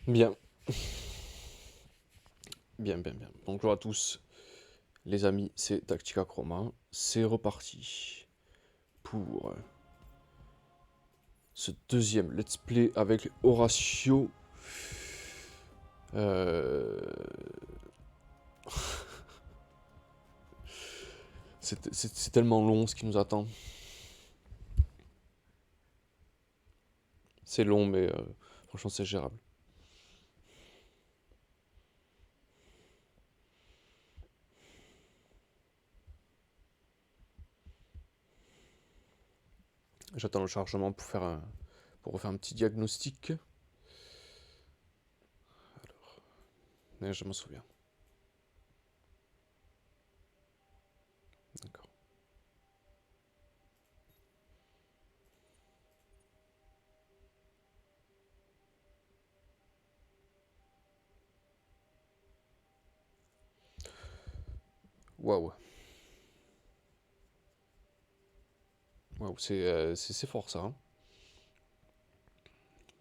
Bien, bien, bien, bien. Bonjour à tous, les amis, c'est Tactica Chroma. C'est reparti pour ce deuxième let's play avec Horatio. Euh, c'est tellement long ce qui nous attend. C'est long, mais franchement, c'est gérable. J'attends le chargement pour refaire un petit diagnostic. Mais je m'en souviens. D'accord. Waouh. Waouh, c'est fort ça, hein.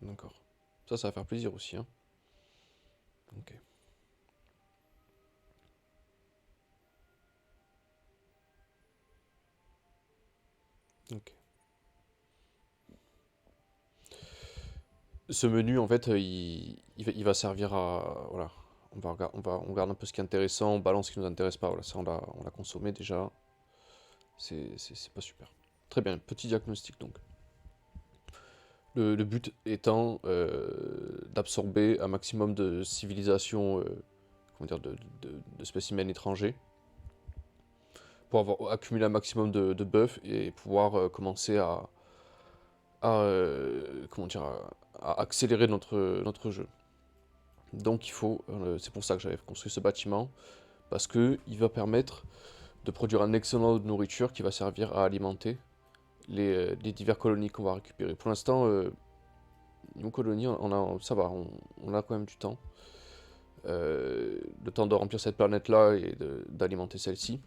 D'accord. Ça va faire plaisir aussi, hein. Ok. Ok. Ce menu, en fait, il va servir à... Voilà. On regarde un peu ce qui est intéressant, on balance ce qui nous intéresse pas. Voilà, ça, on l'a consommé déjà. C'est pas super. Très bien, petit diagnostic donc. Le but étant d'absorber un maximum de civilisations, comment dire, de spécimens étrangers, pour avoir accumulé un maximum de buffs et pouvoir commencer comment dire, à accélérer notre jeu. Donc il faut, c'est pour ça que j'avais construit ce bâtiment, parce que il va permettre de produire un excellent lot de nourriture qui va servir à alimenter les divers colonies qu'on va récupérer. Pour l'instant, nos colonies, ça va, on a quand même du temps. Le temps de remplir cette planète-là et d'alimenter celle-ci.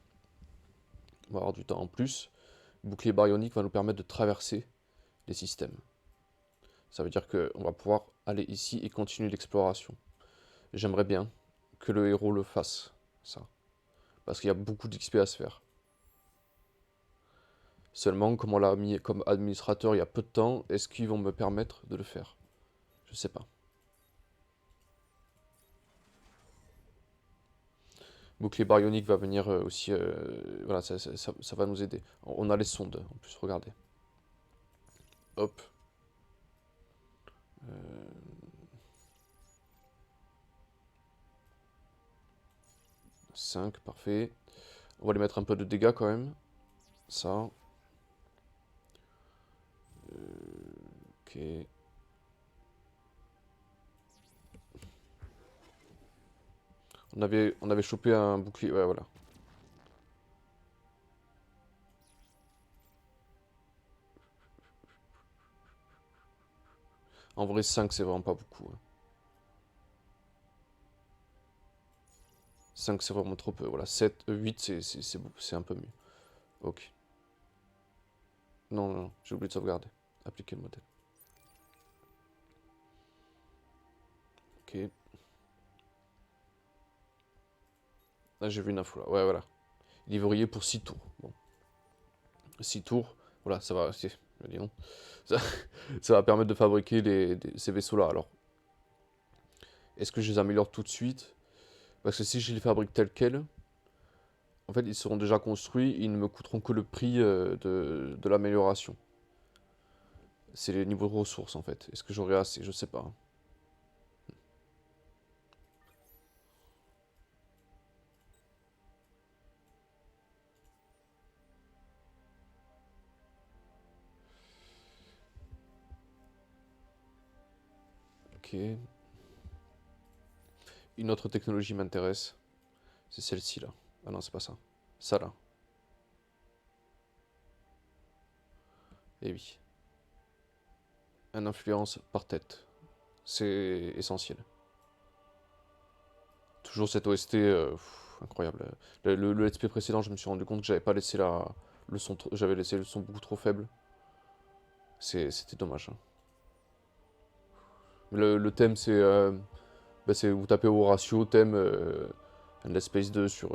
On va avoir du temps en plus. Le bouclier baryonique va nous permettre de traverser les systèmes. Ça veut dire qu'on va pouvoir aller ici et continuer l'exploration. J'aimerais bien que le héros le fasse, ça. Parce qu'il y a beaucoup d'XP à se faire. Seulement, comme on l'a mis comme administrateur il y a peu de temps, est-ce qu'ils vont me permettre de le faire? Je sais pas. Bouclier baryonique va venir aussi. Voilà, ça va nous aider. On a les sondes, en plus, regardez. Hop. 5, parfait. On va lui mettre un peu de dégâts quand même. Ça. Ok. On avait chopé un bouclier. Ouais, voilà. En vrai, 5 c'est vraiment pas beaucoup, hein. 5, c'est vraiment trop peu. Voilà, 7, 8, c'est un peu mieux. Ok. Non, non, non, j'ai oublié de sauvegarder. Appliquer le modèle. Ok. Là, j'ai vu une info là. Ouais, voilà. Livrier pour 6 tours. Bon. 6 tours. Voilà, ça va. Dis non. Ça, ça va permettre de fabriquer ces vaisseaux-là. Alors, est-ce que je les améliore tout de suite? Parce que si je les fabrique tels quels, en fait, ils seront déjà construits. Ils ne me coûteront que le prix de l'amélioration. C'est les niveaux de ressources, en fait. Est-ce que j'aurai assez? Je sais pas. Ok. Une autre technologie m'intéresse. C'est celle-ci, là. Ah non, c'est pas ça. Ça, là. Eh oui. Un influence par tête. C'est essentiel. Toujours cette OST incroyable. Le let's play précédent, je me suis rendu compte que j'avais pas laissé le son, j'avais laissé le son beaucoup trop faible. C'était dommage, hein. Le thème, c'est vous tapez au ratio thème Endless Space 2 sur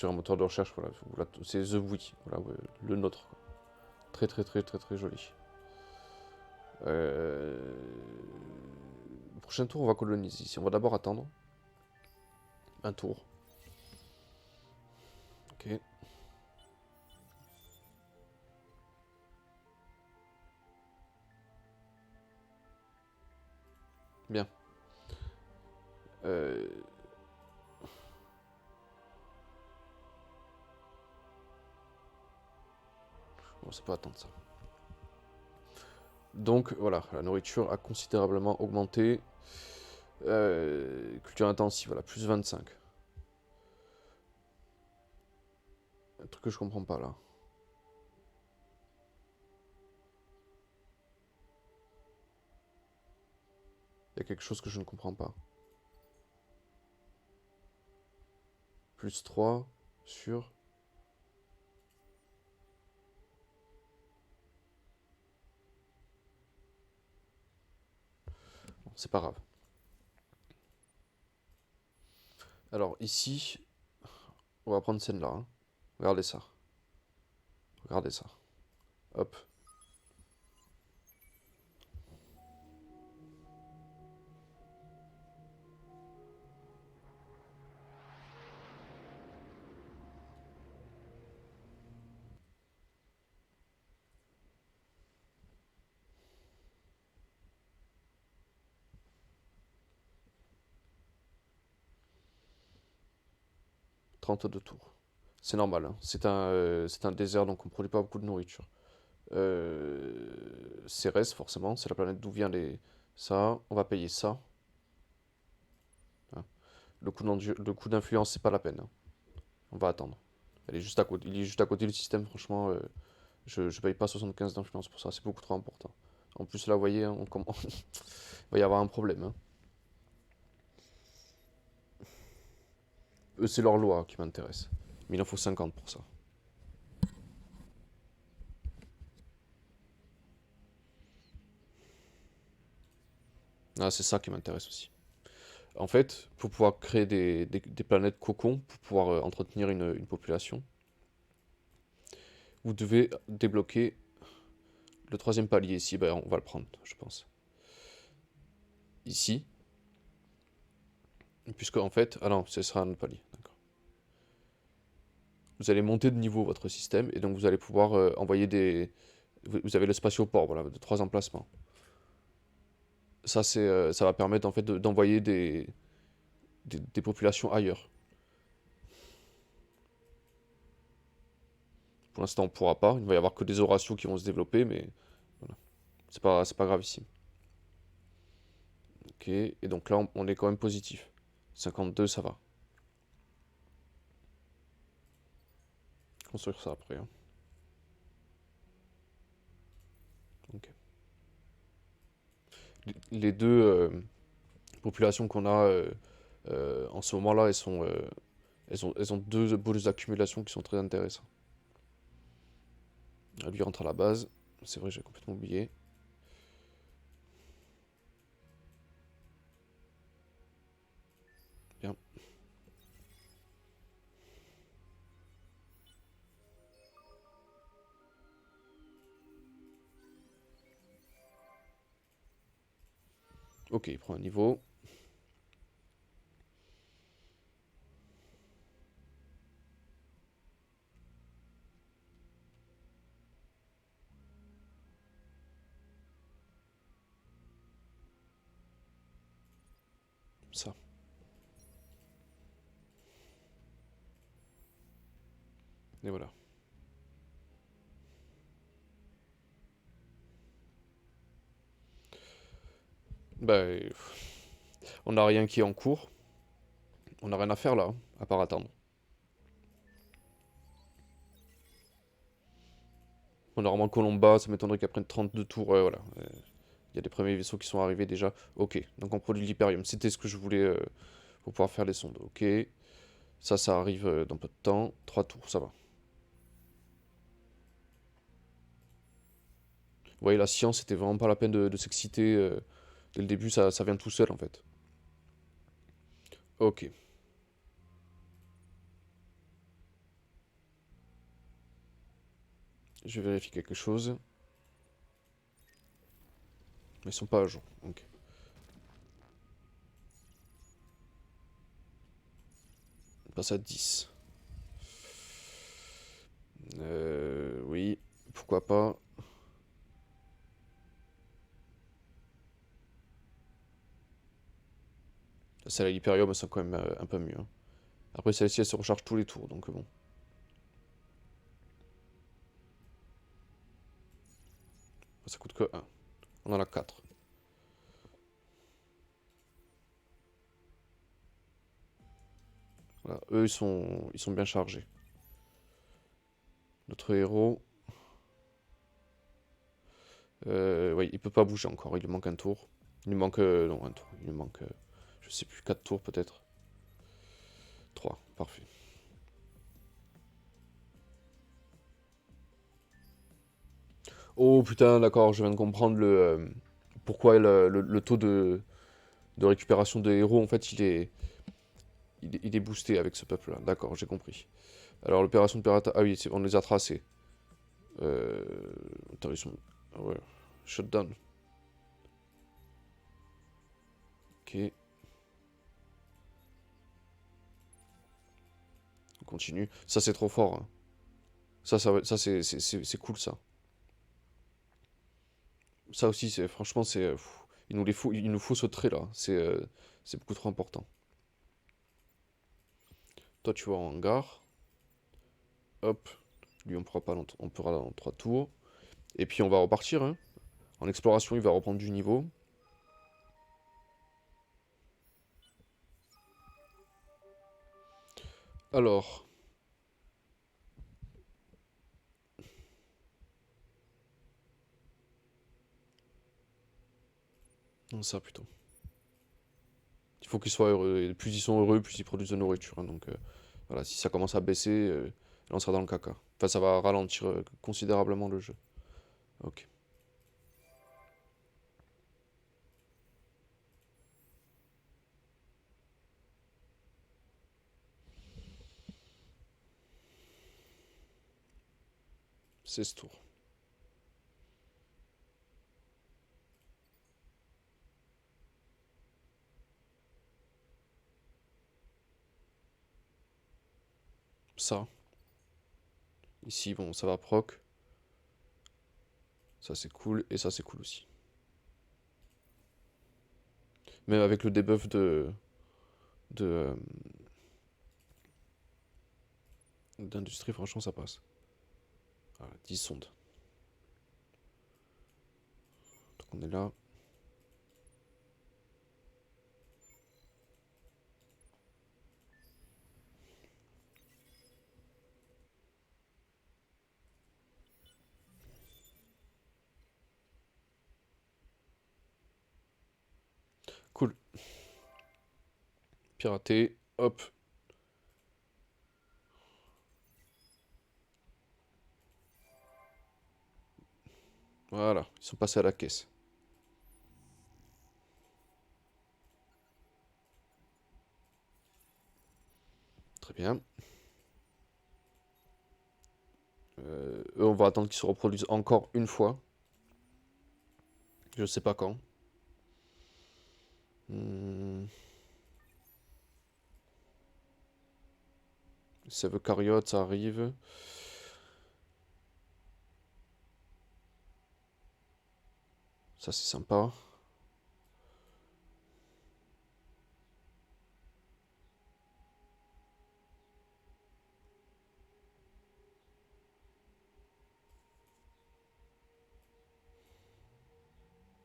un moteur de recherche. Voilà, c'est The Wii, voilà, ouais, le nôtre, quoi. Très très très très très joli. Euh, Prochain tour, on va coloniser ici. On va d'abord attendre un tour. Ok, bien. Euh, Bon, ça peut attendre ça. Donc voilà, la nourriture a considérablement augmenté. Culture intensive, voilà, plus 25. Un truc que je comprends pas là. Il y a quelque chose que je ne comprends pas. Plus 3 sur... Bon, c'est pas grave. Alors ici, on va prendre celle-là, hein. Regardez ça. Regardez ça. Hop. 32 tours. C'est normal, hein. C'est un désert, donc on ne produit pas beaucoup de nourriture. Cérès, forcément, c'est la planète d'où vient les... Ça, on va payer ça. Hein. Le coût d'influence, c'est pas la peine, hein. On va attendre. Elle est juste à côté, il est juste à côté du système, franchement, je paye pas 75 d'influence pour ça, c'est beaucoup trop important. En plus, là, vous voyez, hein, il va y avoir un problème, hein. Eux, c'est leur loi qui m'intéresse. Mais il en faut 50 pour ça. Ah, c'est ça qui m'intéresse aussi. En fait, pour pouvoir créer des planètes cocons, pour pouvoir entretenir une population, vous devez débloquer le troisième palier ici. Ben, on va le prendre, je pense. Ici. Puisque, en fait... Ah non, ce sera un autre palier. D'accord. Vous allez monter de niveau votre système, et donc vous allez pouvoir envoyer des... Vous avez le spatioport, voilà, de 3 emplacements. Ça, ça va permettre, en fait, d'envoyer des populations ailleurs. Pour l'instant, on ne pourra pas. Il ne va y avoir que des Horatios qui vont se développer, mais voilà. C'est pas grave ici. Ok, et donc là, on est quand même positif. 52, ça va. Construire ça après, hein. Ok. Les deux populations qu'on a en ce moment-là, elles ont deux bonus d'accumulation qui sont très intéressants. Lui rentre à la base. C'est vrai, j'ai complètement oublié. Bien. Ok, il prend un niveau. Ça. Et voilà. Bah, on n'a rien qui est en cours. On n'a rien à faire là, hein, à part attendre. Normalement, Colomba, ça m'étonnerait qu'après 32 tours, ouais, voilà. Il y a des premiers vaisseaux qui sont arrivés déjà. Ok, donc on produit de l'hyperium. C'était ce que je voulais pour pouvoir faire les sondes. Ok, ça arrive dans peu de temps. 3 tours, ça va. Vous voyez, la science, c'était vraiment pas la peine de s'exciter. Dès le début, ça vient tout seul, en fait. Ok. Je vérifie quelque chose. Mais ils sont pas à jour. Ok. On passe à 10. Oui. Pourquoi pas. Celle à l'Hyperium, elles sont quand même un peu mieux, hein. Après, celle-ci, elle se recharge tous les tours, donc bon. Ça coûte que 1. On en a 4. Voilà. Eux, ils sont bien chargés. Notre héros... oui, il peut pas bouger encore, il lui manque un tour. Il lui manque... non, un tour. Il lui manque... je sais plus, 4 tours peut-être. 3, parfait. Oh putain, d'accord, je viens de comprendre pourquoi le taux de récupération de héros, en fait, il est boosté avec ce peuple-là. D'accord, j'ai compris. Alors, l'opération de pirate... Ah oui, on les a tracés. Euh... Attends, ils sont... Ah ouais. Shutdown. Ok, on continue. Ça, c'est trop fort, hein. Ça c'est cool, ça. Ça aussi, franchement, il nous faut ce trait, là. C'est beaucoup trop important. Toi, tu vas en hangar. Hop. Lui, on pourra dans 3 tours. Et puis, on va repartir, hein. En exploration, il va reprendre du niveau. Alors, non, ça plutôt. Il faut qu'ils soient heureux. Et plus ils sont heureux, plus ils produisent de nourriture, hein. Donc, voilà, si ça commence à baisser, là, on sera dans le caca. Enfin, ça va ralentir considérablement le jeu. Ok. C'est ce tour. Ça. Ici, bon, ça va proc. Ça, c'est cool. Et ça, c'est cool aussi. Même avec le debuff de d'industrie, franchement, ça passe. Voilà, 10 sondes. Donc on est là. Cool. Piraté. Hop. Voilà. Ils sont passés à la caisse. Très bien. Eux, on va attendre qu'ils se reproduisent encore une fois. Je sais pas quand. Hmm. Sève Cariote, ça arrive. Ça, c'est sympa.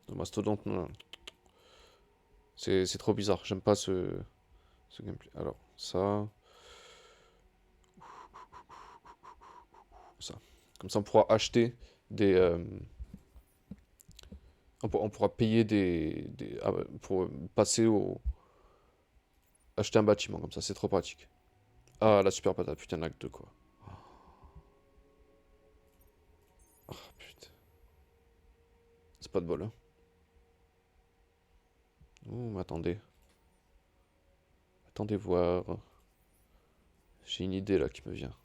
Le mastodonte, non. C'est trop bizarre. J'aime pas ce gameplay. Alors, ça. Comme ça, on pourra acheter des. On pourra payer pour passer au. Acheter un bâtiment comme ça, c'est trop pratique. Ah, la super patate, putain, l'acte 2 quoi. Ah, putain. C'est pas de bol, hein. Ouh, attendez. Attendez voir. J'ai une idée là qui me vient.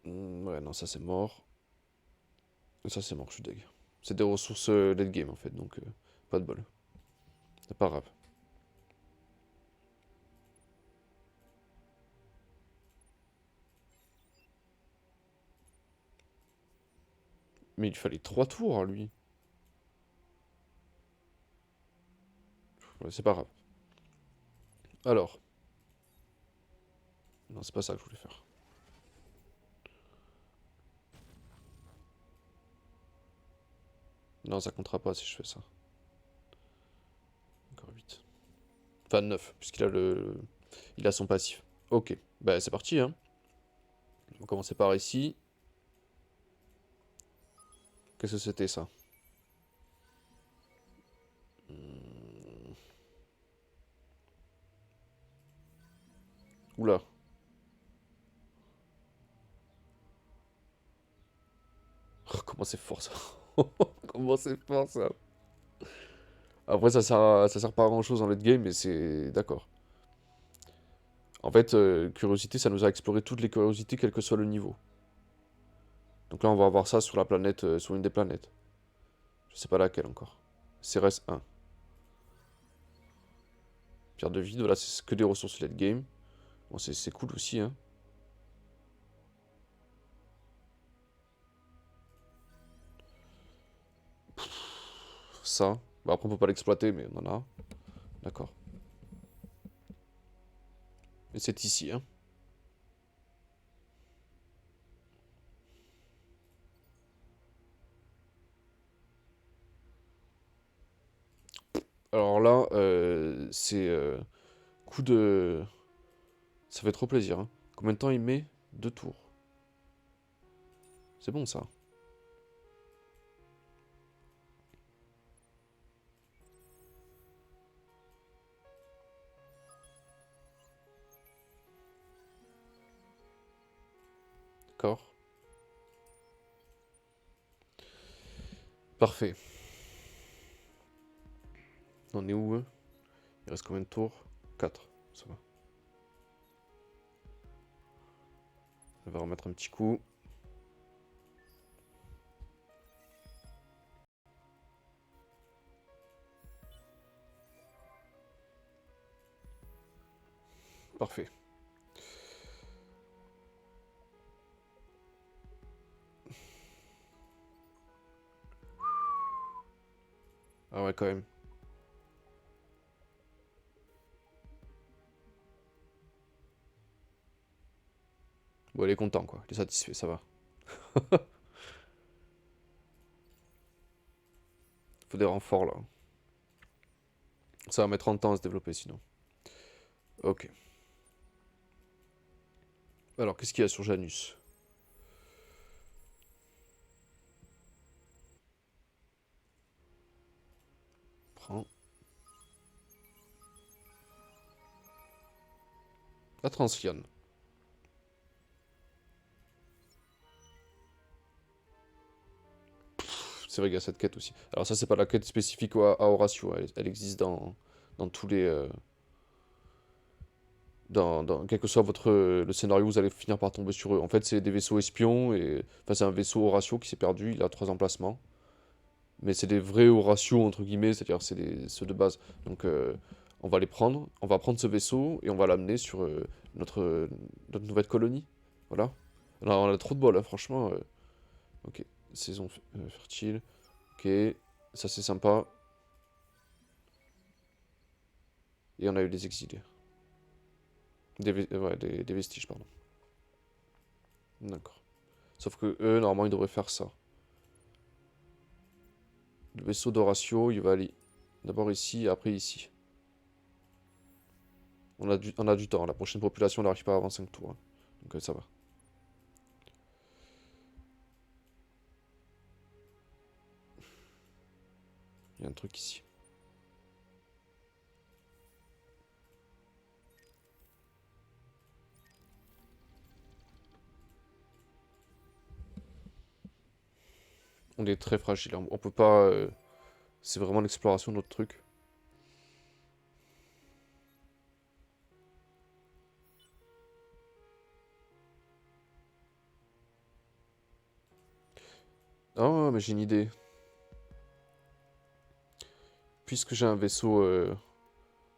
Ouais, non, ça c'est mort. Ça c'est mort, je suis deg. C'est des ressources late game en fait, donc pas de bol. C'est pas grave. Mais il fallait 3 tours à lui. Ouais, c'est pas grave. Alors. Non, c'est pas ça que je voulais faire. Non, ça comptera pas si je fais ça. Encore 8. Enfin 9, puisqu'il a le. Il a son passif. Ok. Bah c'est parti, hein. On va commencer par ici. Qu'est-ce que c'était ça? Oula. Oh, comment c'est fort ça. Comment c'est fort ça. Après ça sert pas à grand chose en late game, mais c'est. D'accord. En fait, curiosité, ça nous a exploré toutes les curiosités, quel que soit le niveau. Donc là, on va avoir ça sur la planète, sur une des planètes. Je sais pas laquelle encore. CRS 1. Pierre de vide, voilà, c'est que des ressources late game. Bon, c'est cool aussi, hein. Ça. Bah, après, on peut pas l'exploiter, mais on en a. D'accord. Et c'est ici, hein. Alors là, c'est coup de. Ça fait trop plaisir, hein. Combien de temps il met? 2 tours. C'est bon ça. D'accord. Parfait. On est où, eux? Il reste combien de tours? 4. Ça va. On va remettre un petit coup. Parfait. Ah ouais, quand même. Bon, il est content, quoi. Il est satisfait, ça va. Faut des renforts, là. Ça va mettre 30 ans à se développer, sinon. Ok. Alors, qu'est-ce qu'il y a sur Janus? Prends. La Transliane. C'est vrai qu'il y a cette quête aussi. Alors ça, c'est pas la quête spécifique à Horatio. Elle existe dans tous les... quel que soit le scénario, vous allez finir par tomber sur eux. En fait, c'est des vaisseaux espions. Enfin, c'est un vaisseau Horatio qui s'est perdu. Il a 3 emplacements. Mais c'est des vrais Horatio, entre guillemets. C'est-à-dire c'est ceux de base. Donc, on va les prendre. On va prendre ce vaisseau et on va l'amener sur notre nouvelle colonie. Voilà. Alors, on a trop de bol, hein, franchement. Ok. Saison fertile. Ok. Ça, c'est sympa. Et on a eu des exilés. Ouais, des vestiges, pardon. D'accord. Sauf que eux, normalement, ils devraient faire ça. Le vaisseau d'Horatio, il va aller d'abord ici, et après ici. On a du temps. La prochaine population n'arrive pas avant 5 tours, hein. Donc ça va. Il y a un truc ici. On est très fragile. On peut pas... c'est vraiment l'exploration de notre truc. Ah, mais j'ai une idée. Puisque j'ai un vaisseau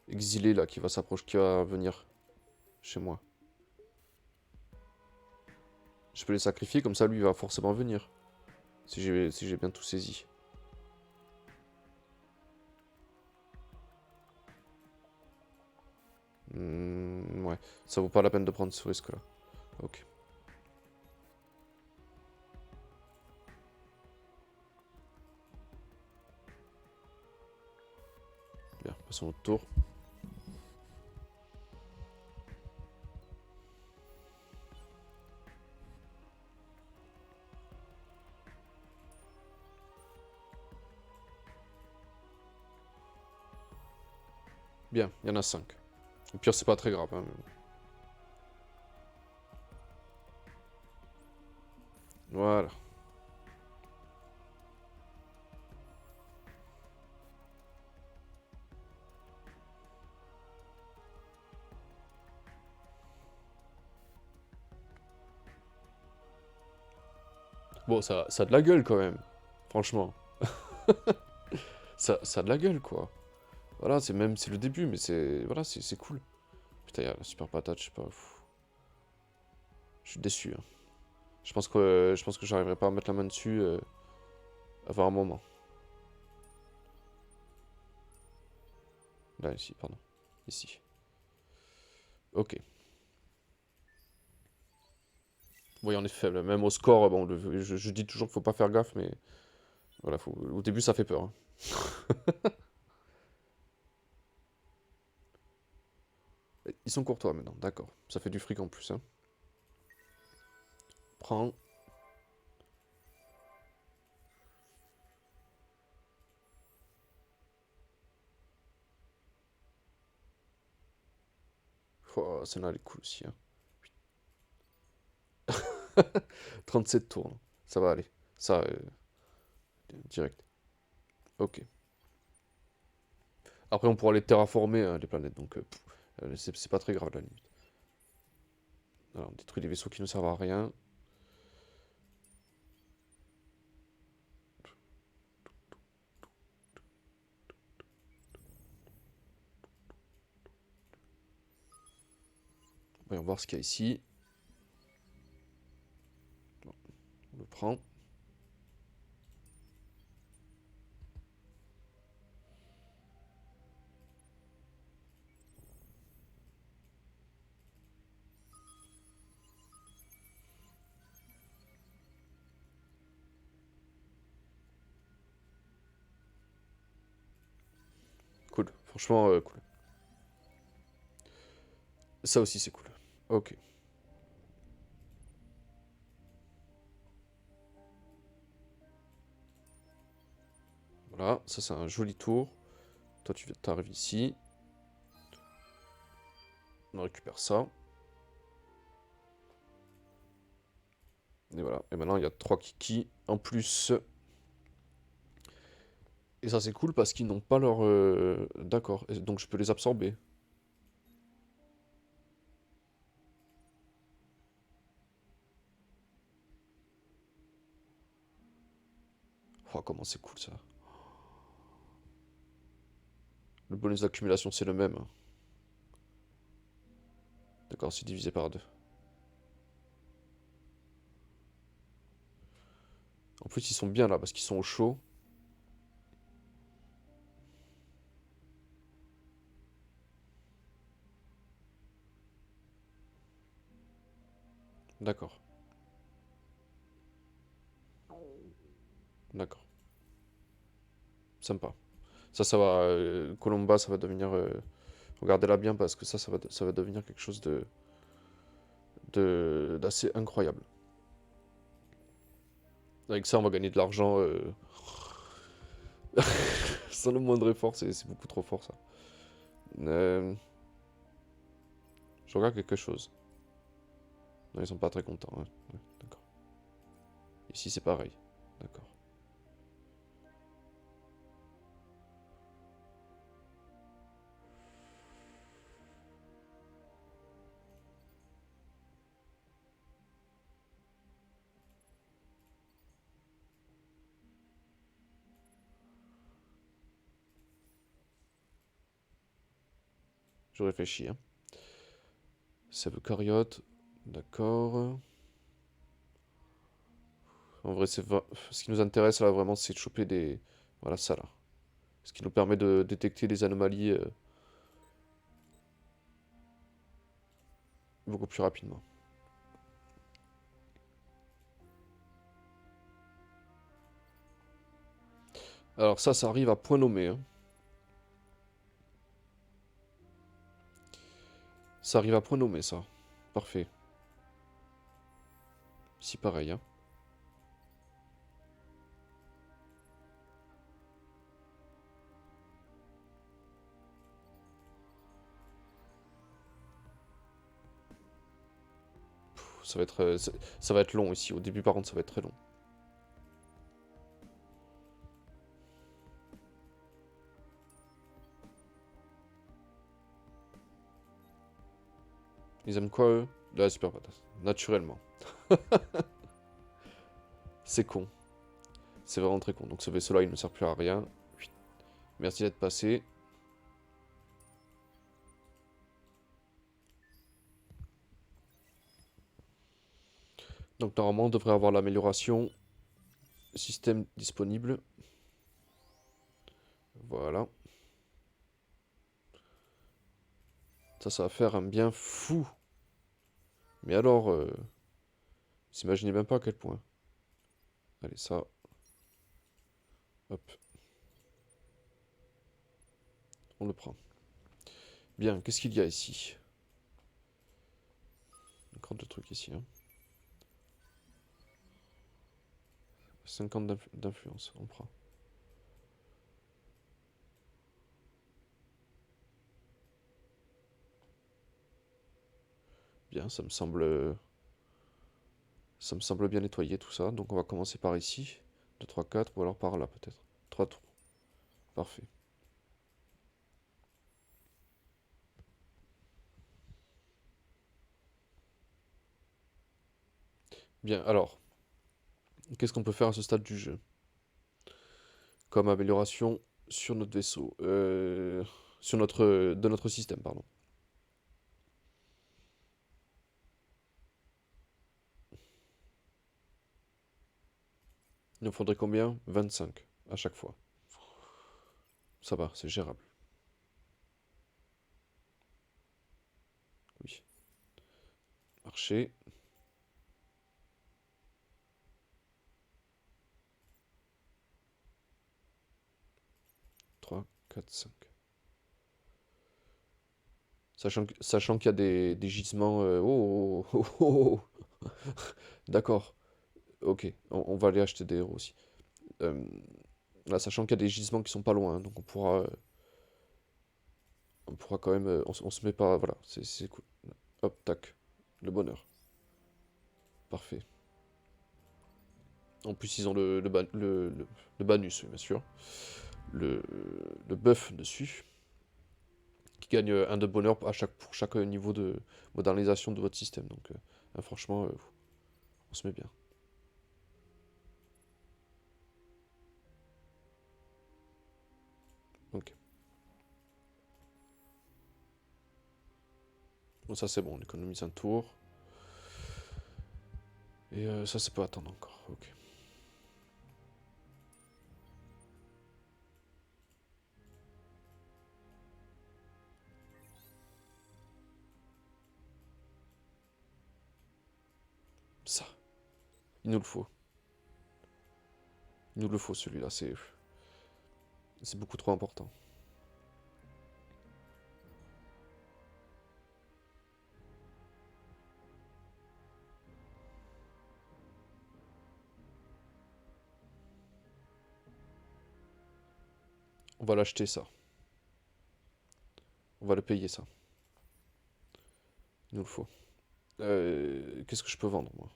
exilé là qui va s'approcher, qui va venir chez moi. Je peux les sacrifier, comme ça lui il va forcément venir. Si j'ai bien tout saisi. Ouais, ça vaut pas la peine de prendre ce risque là. Ok. Bien, passons au tour. Bien, il y en a 5. Au pire, c'est pas très grave. Hein, mais voilà. Bon, ça a de la gueule quand même. Franchement. Ça a de la gueule quoi. Voilà, c'est le début, mais voilà, c'est cool. Putain, il y a la super patate, je sais pas. Je suis déçu. Hein. Je pense que j'arriverai pas à mettre la main dessus avant un moment. Là, ici, pardon. Ici. Ok. Oui, on est faible. Même au score, bon, je dis toujours qu'il faut pas faire gaffe, mais voilà, au début, ça fait peur. Hein. Ils sont courtois maintenant, d'accord. Ça fait du fric en plus. Hein. Prends. Oh, celle-là, elle est cool aussi. Hein. 37 tours. Là. Ça va aller. Ça, direct. Ok. Après, on pourra les terraformer, hein, les planètes, donc c'est pas très grave, à la limite. Alors, on détruit des vaisseaux qui ne servent à rien. Voyons voir ce qu'il y a ici. Bon, on le prend. Cool. Franchement, cool. Ça aussi, c'est cool. Ok. Voilà, ça c'est un joli tour. Toi, tu arrives ici. On récupère ça. Et voilà. Et maintenant, il y a 3 kikis en plus. Et ça, c'est cool parce qu'ils n'ont pas leur... D'accord. Donc, je peux les absorber. Oh, comment c'est cool, ça. Le bonus d'accumulation, c'est le même. Hein. D'accord, c'est divisé par 2. En plus, ils sont bien là parce qu'ils sont au chaud. D'accord. D'accord. Sympa. Ça va. Colomba, ça va devenir. Regardez-la bien parce que ça va devenir quelque chose d'assez incroyable. Avec ça, on va gagner de l'argent sans le moindre effort. C'est beaucoup trop fort ça. Euh, je regarde quelque chose. Non, ils sont pas très contents. Hein. Ouais, d'accord. Ici, c'est pareil. D'accord. Je réfléchis, hein. Sève cariote, d'accord. En vrai, ce qui nous intéresse là vraiment, c'est de choper des... Voilà, ça là. Ce qui nous permet de détecter les anomalies beaucoup plus rapidement. Alors ça arrive à point nommé, hein. Ça arrive à point nommé, ça. Parfait. Ici, pareil, hein. Ça va être, ça va être long ici. Au début, par contre, ça va être très long. Ils aiment quoi, eux? De la super patate. Naturellement. C'est con. C'est vraiment très con. Donc ce vaisseau-là, il ne sert plus à rien. Merci d'être passé. Donc normalement, on devrait avoir l'amélioration. Système disponible. Voilà. Ça va faire un bien fou. Mais alors, vous imaginez même pas à quel point. Allez, ça. Hop. On le prend. Bien, qu'est-ce qu'il y a ici? Encore deux trucs ici, hein. 50 d'influence, on prend. Bien, ça me semble bien nettoyé tout ça. Donc on va commencer par ici. 2, 3, 4, ou alors par là peut-être. 3 trous. Parfait. Bien, alors, qu'est-ce qu'on peut faire à ce stade du jeu? Comme amélioration sur notre vaisseau. De notre système, pardon. Il nous faudrait combien? 25 à chaque fois. Ça va, c'est gérable. Oui. Marcher. 3, 4, 5. Sachant qu'il y a des gisements... Oh, oh, oh, oh, oh. D'accord. Ok, on va aller acheter des héros aussi. Euh, Là, sachant qu'il y a des gisements qui sont pas loin, hein, donc on pourra quand même... on se met pas... Voilà, c'est cool. Hop, tac. Le bonheur. Parfait. En plus, ils ont le Banus, oui, bien sûr. Le, le buff dessus. Qui gagne un de bonheur pour chaque niveau de modernisation de votre système. Donc, franchement, on se met bien. Ok. Bon, ça c'est bon, on économise un tour. Et ça peut attendre encore. Ok. Ça. Il nous le faut. Il nous le faut celui-là, c'est beaucoup trop important. On va l'acheter ça. On va le payer ça. Il nous le faut. Qu'est-ce que je peux vendre moi?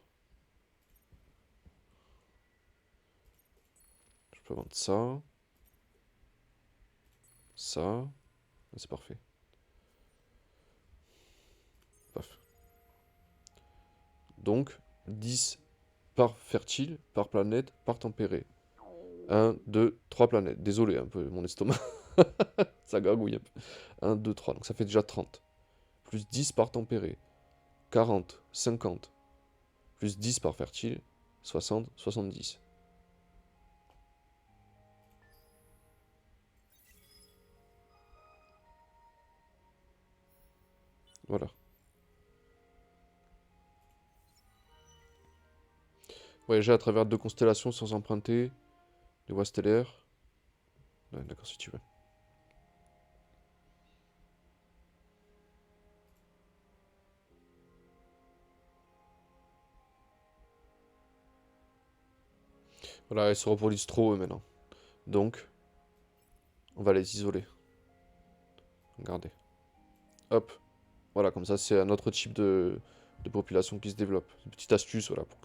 Je peux vendre ça. Ça. C'est parfait. Paf. Donc, 10 par fertile, par planète, par tempéré. 1, 2, 3 planètes. Désolé un peu mon estomac. Ça gargouille un peu. 1, 2, 3. Donc ça fait déjà 30. Plus 10 par tempéré. 40, 50. Plus 10 par fertile. 60, 70. Voilà. Voyager à travers 2 constellations sans emprunter les voies stellaires. Ouais, d'accord, si tu veux. Voilà, ils se reproduisent trop eux maintenant. Donc, on va les isoler. Regardez. Hop. Voilà, comme ça, c'est un autre type de population qui se développe. Une petite astuce, voilà, pour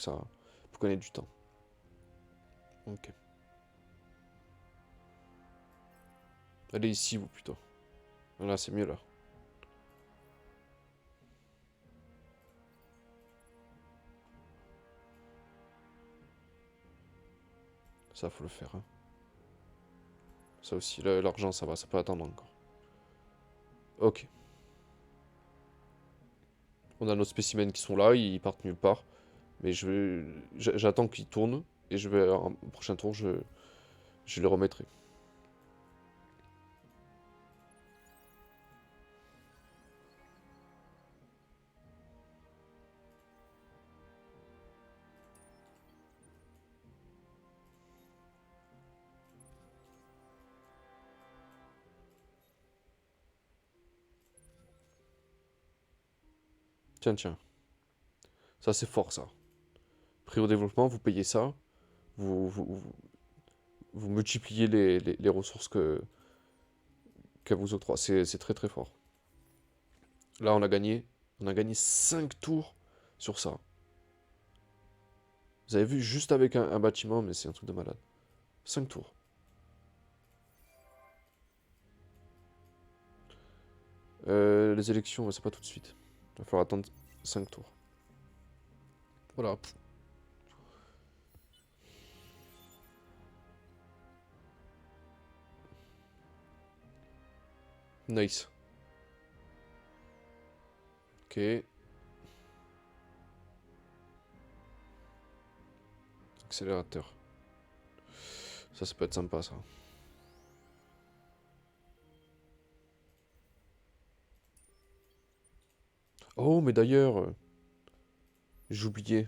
qu'on ait du temps. Ok. Allez ici, vous, plutôt. Voilà, c'est mieux, là. Ça, faut le faire, hein. Ça aussi, l'argent, ça va, ça peut attendre encore. Ok. On a nos spécimens qui sont là, ils partent nulle part. Mais j'attends qu'ils tournent, et je vais, au prochain tour, je les remettrai. Tiens, tiens. Ça, c'est fort, ça. Prix au développement, vous payez ça, vous multipliez les ressources qu'elle vous octroie. C'est très très fort. Là, on a gagné 5 tours sur ça. Vous avez vu, juste avec un bâtiment, mais c'est un truc de malade. 5 tours. Les élections, c'est pas tout de suite. Il va falloir attendre 5 tours. Voilà. Nice. Ok. Accélérateur. Ça peut être sympa, ça. Oh, mais d'ailleurs, j'ai oublié.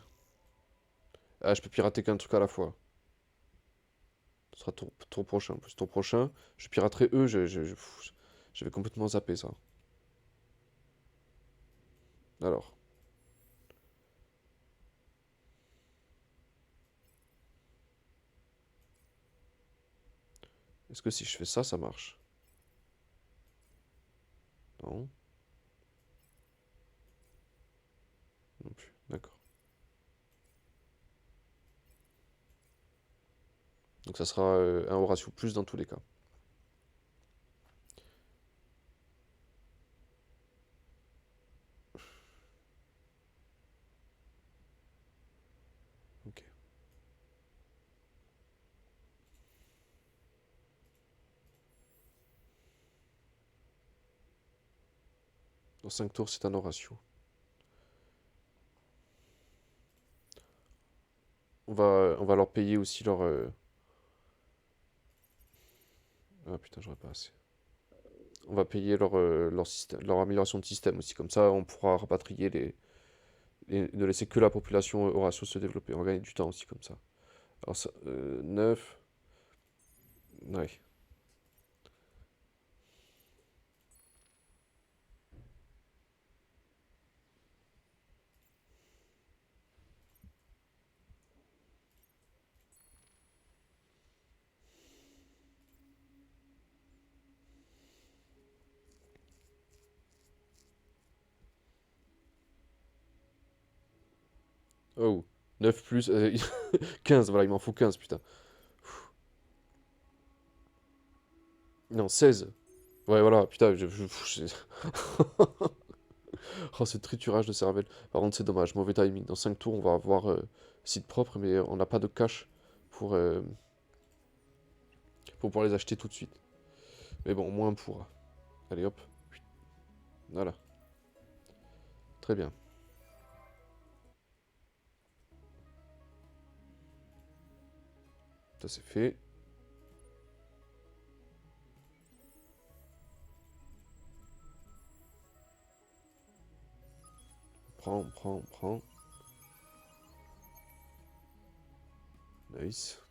Ah, je peux pirater qu'un truc à la fois. Ce sera tour prochain. Plus tour prochain, je piraterai eux. J'avais complètement zappé ça. Alors, est-ce que si je fais ça, ça marche? Non, non plus. D'accord. Donc ça sera un ratio plus dans tous les cas. Ok. Dans 5 tours, c'est un ratio. On va leur payer aussi leur. Ah putain, j'aurais pas assez. On va payer leur amélioration de système aussi. Comme ça, on pourra rapatrier et ne laisser que la population Horatio se développer. On va gagner du temps aussi comme ça. Alors, ça, 9. Ouais. Oh. 9 plus. 15, voilà, il m'en faut 15, putain. Non, 16. Ouais, voilà, putain, Oh, ce triturage de cervelle. Par contre, c'est dommage, mauvais timing. Dans 5 tours, on va avoir site propre, mais on n'a pas de cash pour, pour pouvoir les acheter tout de suite. Mais bon, au moins on pourra. Allez hop. Voilà. Très bien. Ça c'est fait. On prend. Nice.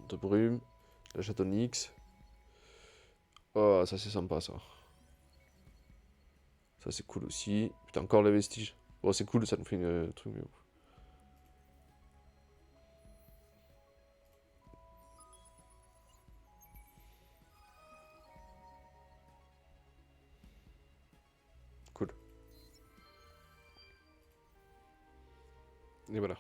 De brume. La Chatonnix. Oh, ça c'est sympa ça. Ça c'est cool aussi. Putain, encore les vestiges. Bon, c'est cool, ça nous fait une truc mieux. Cool. Et voilà.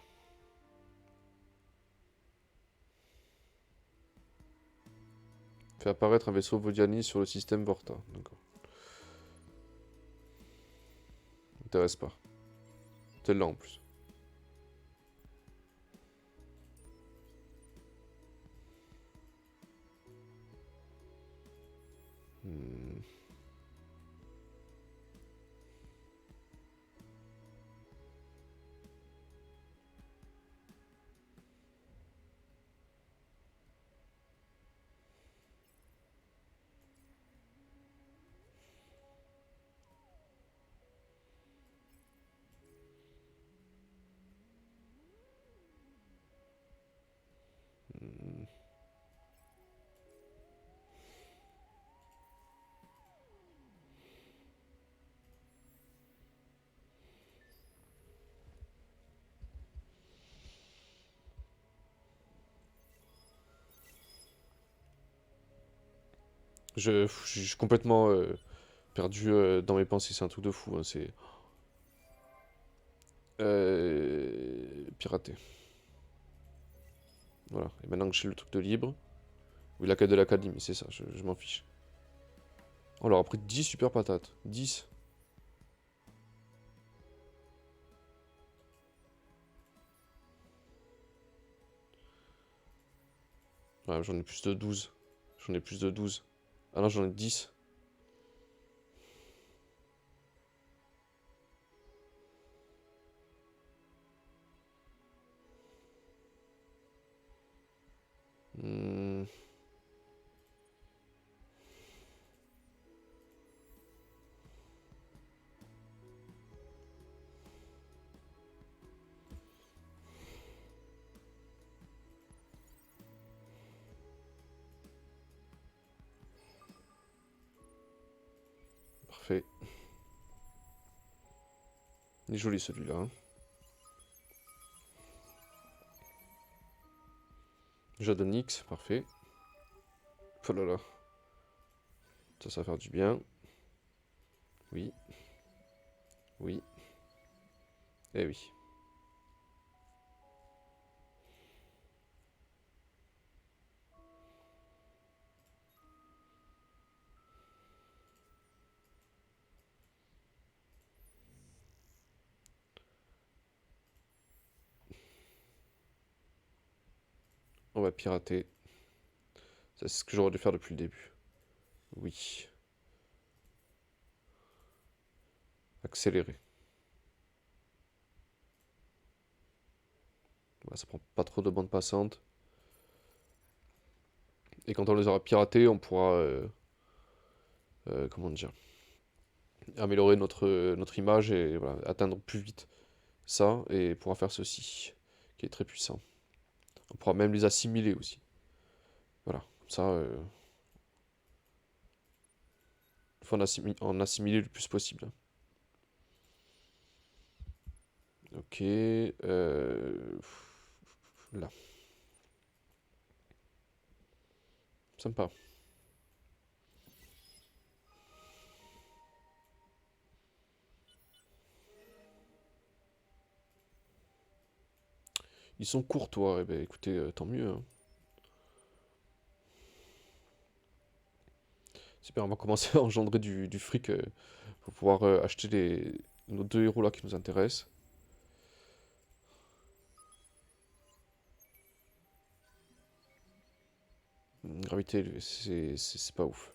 Fait apparaître un vaisseau Vodiani sur le système Vorta. D'accord. M'intéresse pas. Celle-là en plus. Hmm. Hmm. Je suis complètement perdu dans mes pensées, c'est un truc de fou. Hein, c'est piraté. Voilà. Et maintenant que j'ai le truc de libre, oui, la quête de l'académie, c'est ça, je m'en fiche. On leur a pris 10 super patates. 10. Ouais, j'en ai plus de 12. J'en ai plus de 12. Ah non, j'en ai 10. Hmm. Parfait. Il est joli celui-là. Hein. Jadon X, parfait. Oh là là. Ça va faire du bien. Oui. Oui. Eh oui. On va pirater. Ça, c'est ce que j'aurais dû faire depuis le début. Oui. Accélérer. Voilà, ça prend pas trop de bandes passantes. Et quand on les aura piratés, on pourra... comment dire, améliorer notre image et voilà, atteindre plus vite ça et pourra faire ceci, qui est très puissant. On pourra même les assimiler aussi. Voilà, ça, il faut en assimiler le plus possible. Ok, là, sympa. Ils sont courtois, eh ben, écoutez, tant mieux. Hein. Super, on va commencer à engendrer du fric pour pouvoir acheter nos deux héros là qui nous intéressent. Gravité, c'est pas ouf.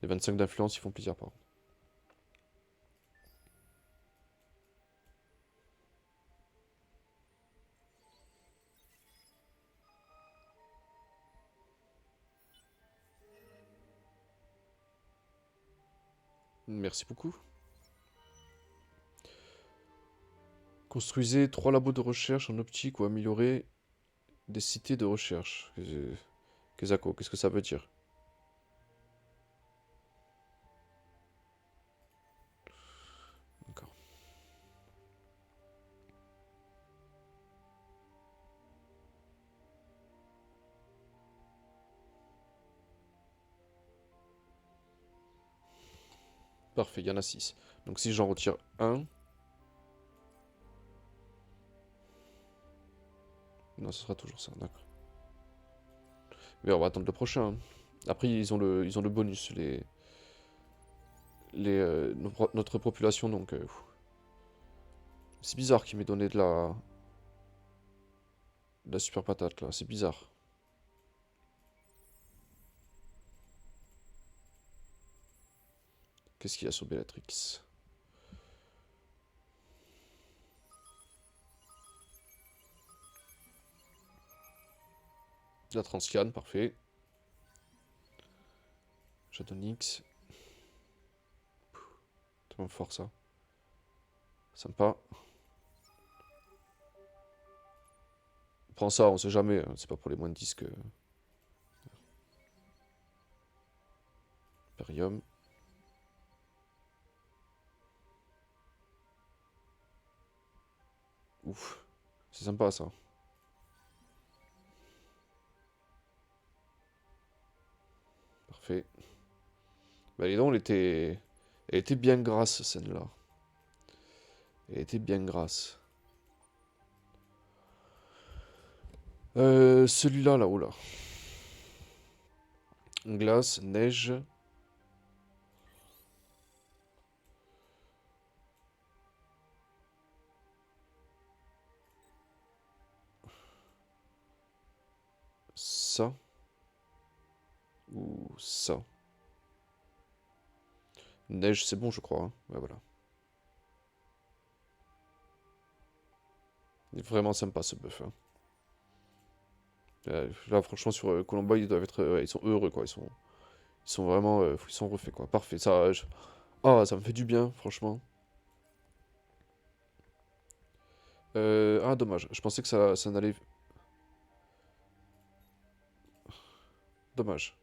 Les 25 d'influence, ils font plaisir par contre. Merci beaucoup. Construisez 3 labos de recherche en optique ou améliorez des cités de recherche. Qu'est-ce que ça veut dire? D'accord. Parfait, il y en a 6. Donc si j'en retire un... Non, ce sera toujours ça, d'accord. Mais on va attendre le prochain. Après, ils ont le bonus, notre population, donc... c'est bizarre qu'ils m'aient donné de la super patate, là. C'est bizarre. Qu'est-ce qu'il y a sur Bellatrix? La Transcan, parfait. Shadownix. Tellement fort, ça. Sympa. Prends ça, on sait jamais. Hein, c'est pas pour les moins de 10 que... Imperium. Ouf. C'est sympa, ça. Parfait. Bah, dis donc, elle était bien grasse, cette scène-là. Elle était bien grasse. Celui-là, là-haut, là. Glace, neige. Ça. Ou ça. Neige, c'est bon, je crois. Hein. Ouais, voilà. Il est vraiment sympa, ce buff. Hein. Là, franchement, sur Colombo, ils doivent être... ouais, ils sont heureux, quoi. Ils sont vraiment... ils sont refaits, quoi. Parfait. Ça, ah, ça me fait du bien, franchement. Ah, dommage. Je pensais que ça n'allait... Dommage.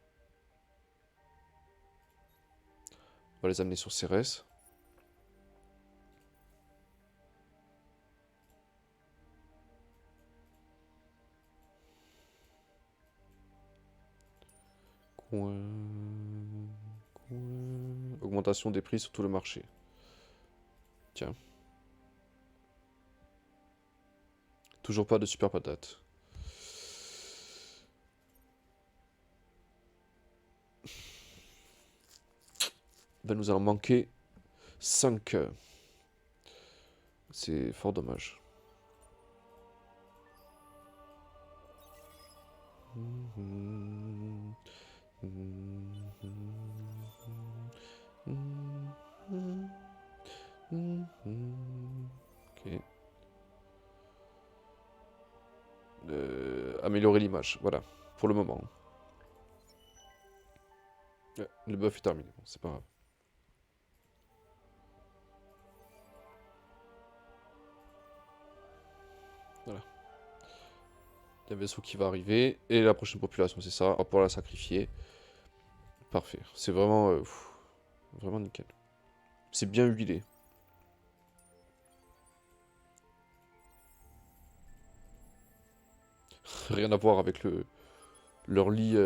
On va les amener sur Cérès. Coin... Augmentation des prix sur tout le marché. Tiens. Toujours pas de super patate. Ben, nous allons manquer 5. C'est fort dommage. Ok. Améliorer l'image, voilà, pour le moment. Ouais, le buff est terminé, bon, c'est pas grave. Voilà. Il y a un vaisseau qui va arriver, et la prochaine population, c'est ça, on va pouvoir la sacrifier. Parfait, c'est vraiment, vraiment nickel. C'est bien huilé. Rien à voir avec leur lit.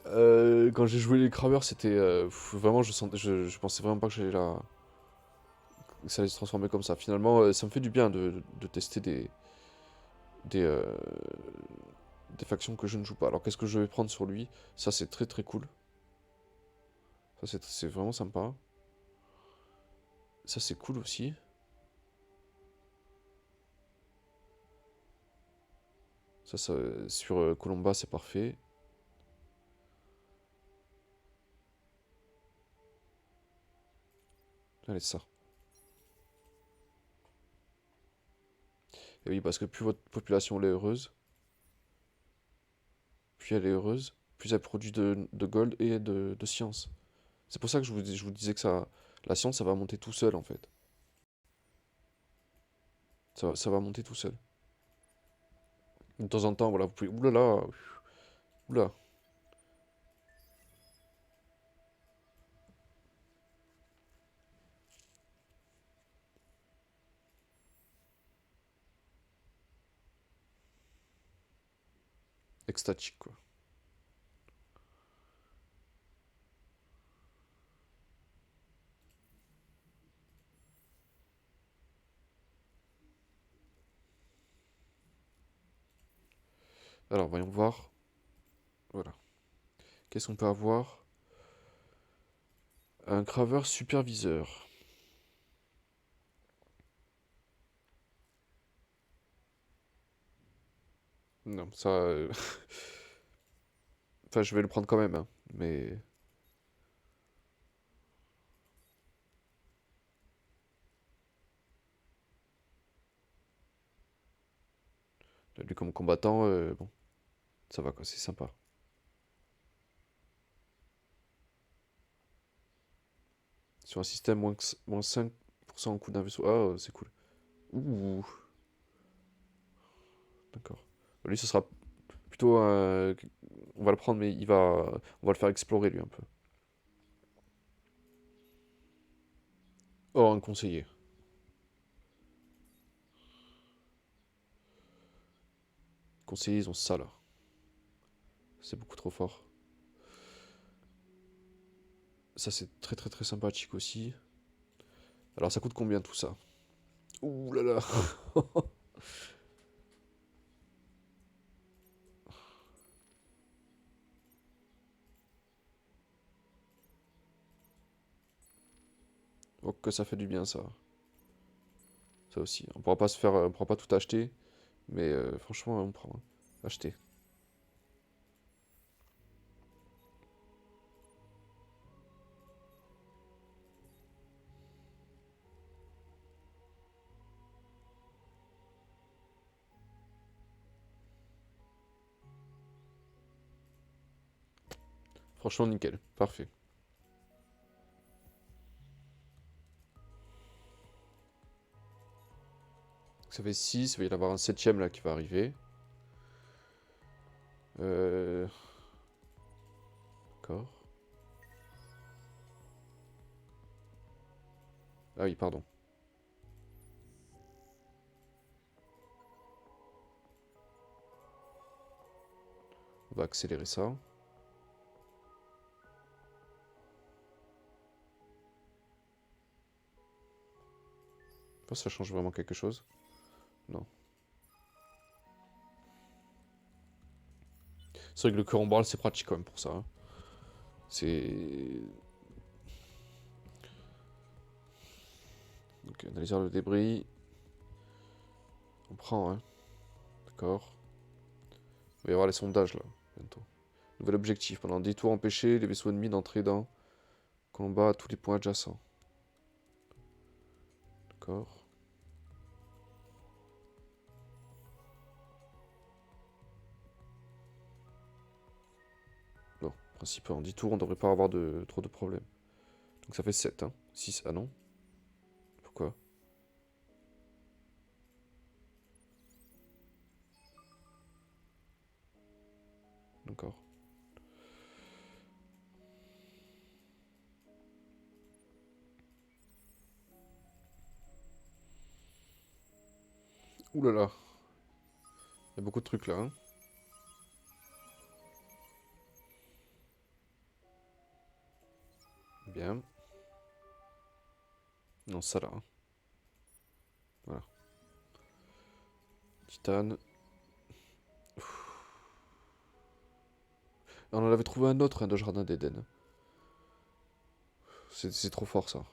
Quand j'ai joué les craveurs, c'était vraiment, je pensais vraiment pas que que ça allait se transformer comme ça. Finalement, ça me fait du bien de tester des, des factions que je ne joue pas. Alors qu'est-ce que je vais prendre sur lui? Ça c'est très très cool. Ça c'est vraiment sympa. Ça c'est cool aussi. Ça sur Colomba c'est parfait. Allez ça. Et oui parce que plus votre population elle est heureuse, plus elle est heureuse, plus elle produit de gold et de science. C'est pour ça que je vous disais que ça, la science ça va monter tout seul en fait. Ça va monter tout seul. De temps en temps, voilà, vous pouvez... Oulala, oula, extatique quoi. Alors, voyons voir. Voilà. Qu'est-ce qu'on peut avoir? Un graveur superviseur. Non, ça... Enfin, je vais le prendre quand même, hein. Mais... Lui, comme combattant, bon, ça va quoi, c'est sympa. Sur un système moins 5% en coût d'un vaisseau. Ah, c'est cool. Ouh, d'accord. Lui, ce sera plutôt un... On va le prendre, mais il va... On va le faire explorer, lui, un peu. Oh, un conseiller. Conseillers, ils ont ça, là. C'est beaucoup trop fort. Ça, c'est très très très sympathique aussi. Alors, ça coûte combien tout ça? Ouh là là. Oh, que ça fait du bien, ça. Ça aussi. On pourra pas se faire... On pourra pas tout acheter. Mais franchement, on prend, hein. Acheter. Franchement, nickel. Parfait. Ça fait 6. Il va y en avoir un septième là qui va arriver. Euh... D'accord. Ah oui, pardon. On va accélérer ça. Je pense que ça change vraiment quelque chose. Non. C'est vrai que le cœur en branle, c'est pratique quand même pour ça, hein. C'est... Donc, analyseur de débris. On prend, hein. D'accord. Il va y avoir les sondages, là, bientôt. Nouvel objectif. Pendant un détour, empêcher les vaisseaux ennemis d'entrer dans combat à tous les points adjacents. D'accord. Bon, en principe, en 10 tours, on devrait pas avoir trop de problèmes. Donc ça fait 7, hein. 6, ah non. Pourquoi? D'accord. Ouh là là. Il y a beaucoup de trucs là, hein. Bien. Non, ça là, hein. Voilà. Titane. On en avait trouvé un autre, de Jardin d'Éden. C'est trop fort, ça.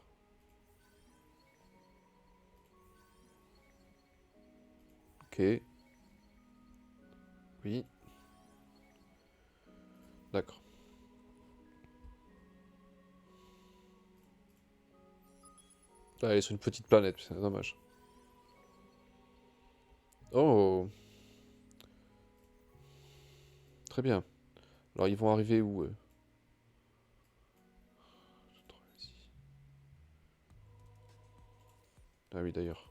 Ok. Oui. D'accord. Ah, elle est sur une petite planète, c'est dommage. Oh, très bien. Alors, ils vont arriver où Ah oui, d'ailleurs.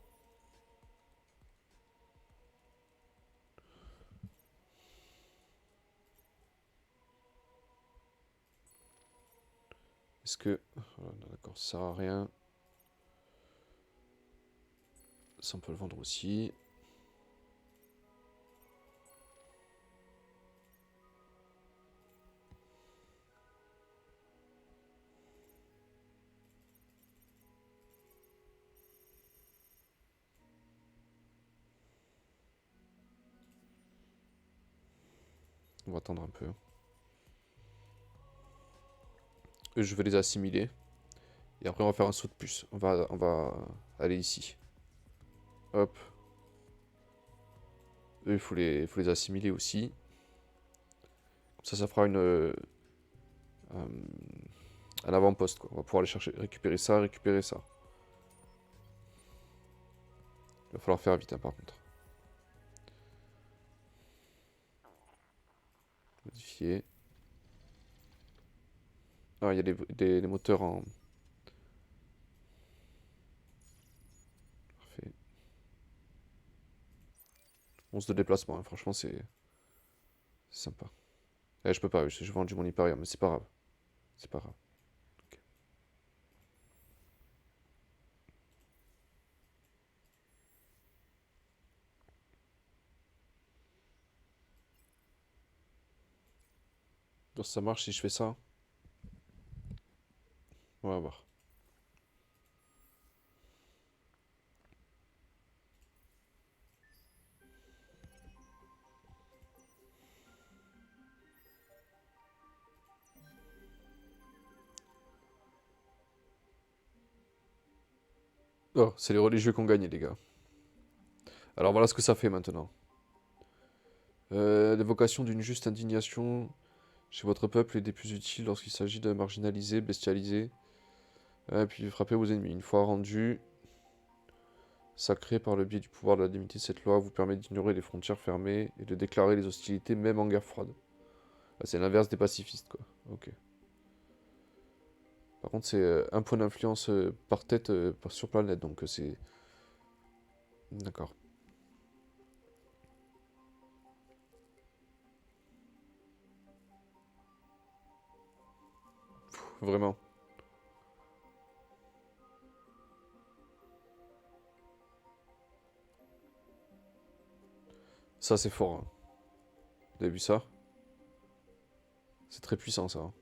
Est-ce que... Voilà, d'accord, ça sert à rien. Ça, on peut le vendre aussi. On va attendre un peu. Je vais les assimiler. Et après, on va faire un saut de puce. On va aller ici. Hop. Eux, il faut les assimiler aussi. Comme ça fera un avant-poste, quoi. On va pouvoir aller chercher, récupérer ça, récupérer ça. Il va falloir faire vite, hein, par contre. Modifier. Ah, il y a des moteurs en... Parfait. 11 de déplacement, hein. Franchement, c'est sympa. Eh, je peux pas, j'ai vendu mon Hyperion, mais c'est pas grave. C'est pas grave. Ok. Donc, ça marche si je fais ça. On va voir. Oh, c'est les religieux qui ont gagné, les gars. Alors voilà ce que ça fait maintenant. L'évocation d'une juste indignation chez votre peuple est des plus utiles lorsqu'il s'agit de marginaliser, bestialiser, et puis frapper vos ennemis. Une fois rendu sacré par le biais du pouvoir de la divinité, cette loi vous permet d'ignorer les frontières fermées et de déclarer les hostilités même en guerre froide. Ah, c'est l'inverse des pacifistes, quoi. Ok. Par contre, c'est un point d'influence par tête sur planète, donc c'est... D'accord. Vraiment. Ça, c'est fort, hein. Vous avez vu ça? C'est très puissant, ça, hein.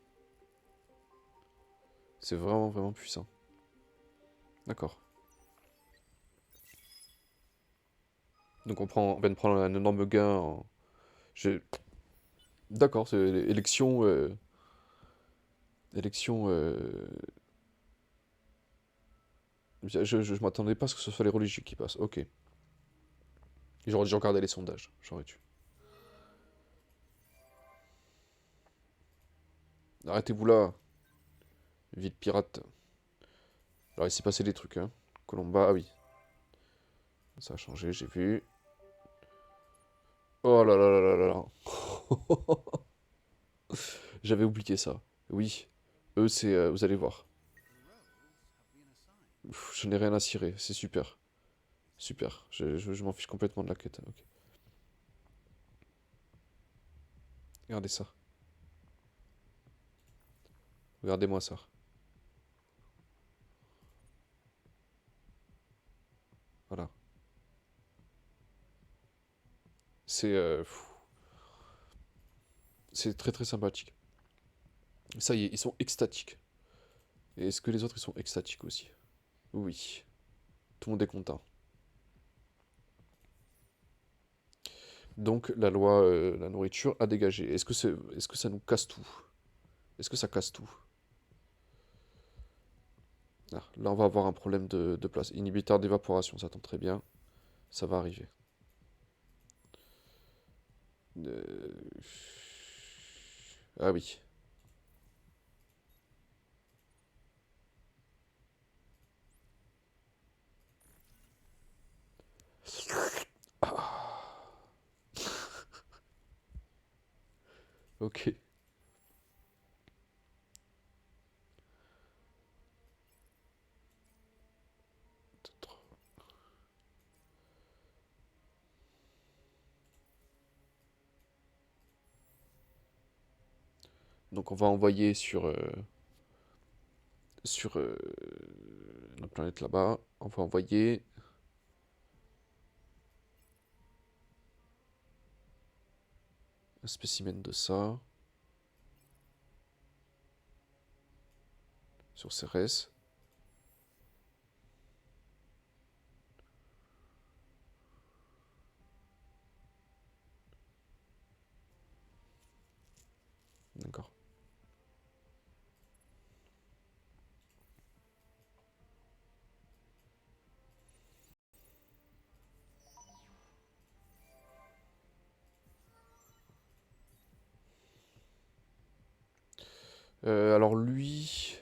C'est vraiment, vraiment puissant. D'accord. Donc on vient de prendre un énorme gain en... j'ai- D'accord, c'est élection... élection... Je m'attendais pas à ce que ce soit les religieux qui passent. Ok. J'aurais dû regarder les sondages. J'aurais dû. Arrêtez-vous là, ville pirate. Alors il s'est passé des trucs, hein. Colomba, ah oui. Ça a changé, j'ai vu. Oh là là là là là là. J'avais oublié ça. Oui. Eux, c'est... vous allez voir. Ouf, je n'ai rien à cirer, c'est super. Super. Je m'en fiche complètement de la quête. Ok. Regardez ça. Regardez-moi ça. Voilà. C'est c'est très très sympathique. Ça y est, ils sont extatiques. Et est-ce que les autres ils sont extatiques aussi? Oui. Tout le monde est content. Donc la loi, la nourriture a dégagé. Est-ce que ça nous casse tout? Est-ce que ça casse tout? Ah, là, on va avoir un problème de place. Inhibiteur d'évaporation, ça tombe très bien. Ça va arriver. Euh, Ah oui. Ok. Donc on va envoyer sur la planète là-bas. On va envoyer un spécimen de ça sur Cérès. D'accord. Alors lui,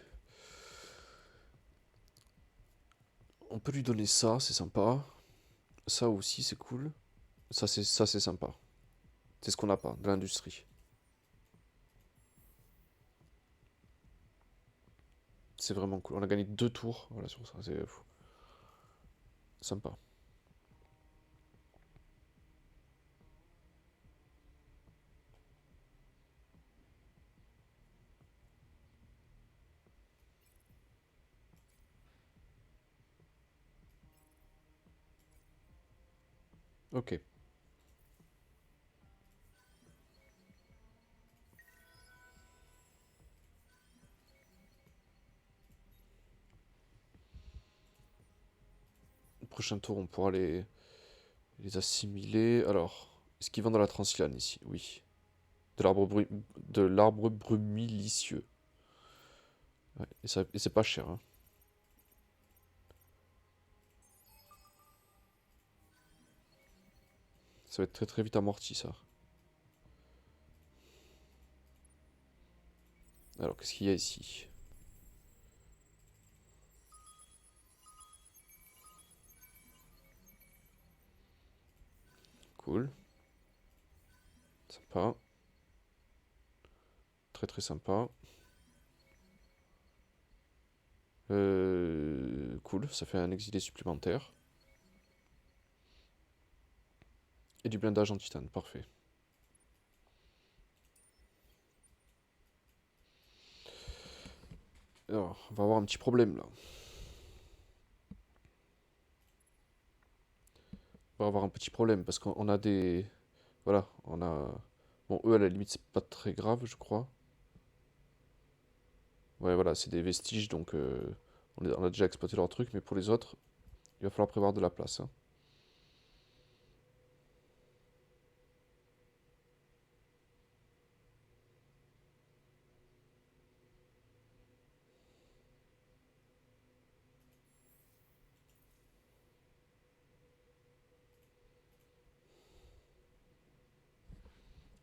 on peut lui donner ça, c'est sympa. Ça aussi, c'est cool. Ça c'est sympa. C'est ce qu'on n'a pas, de l'industrie. C'est vraiment cool. On a gagné 2 tours, voilà, sur ça. C'est sympa. Ok. Le prochain tour, on pourra les assimiler. Alors, est-ce qu'ils vendent dans la Transilane ici? Oui. De l'arbre de l'arbre brumilicieux. Ouais, et c'est pas cher, hein. Ça va être très très vite amorti, ça. Alors, qu'est-ce qu'il y a ici? Cool. Sympa. Très très sympa. Cool, ça fait un exilé supplémentaire. Et du blindage en titane, parfait. Alors, on va avoir un petit problème là. On va avoir un petit problème parce qu'on a des... Voilà, on a... Bon, eux à la limite c'est pas très grave, je crois. Ouais, voilà, c'est des vestiges, donc on a déjà exploité leur truc, mais pour les autres, il va falloir prévoir de la place, hein.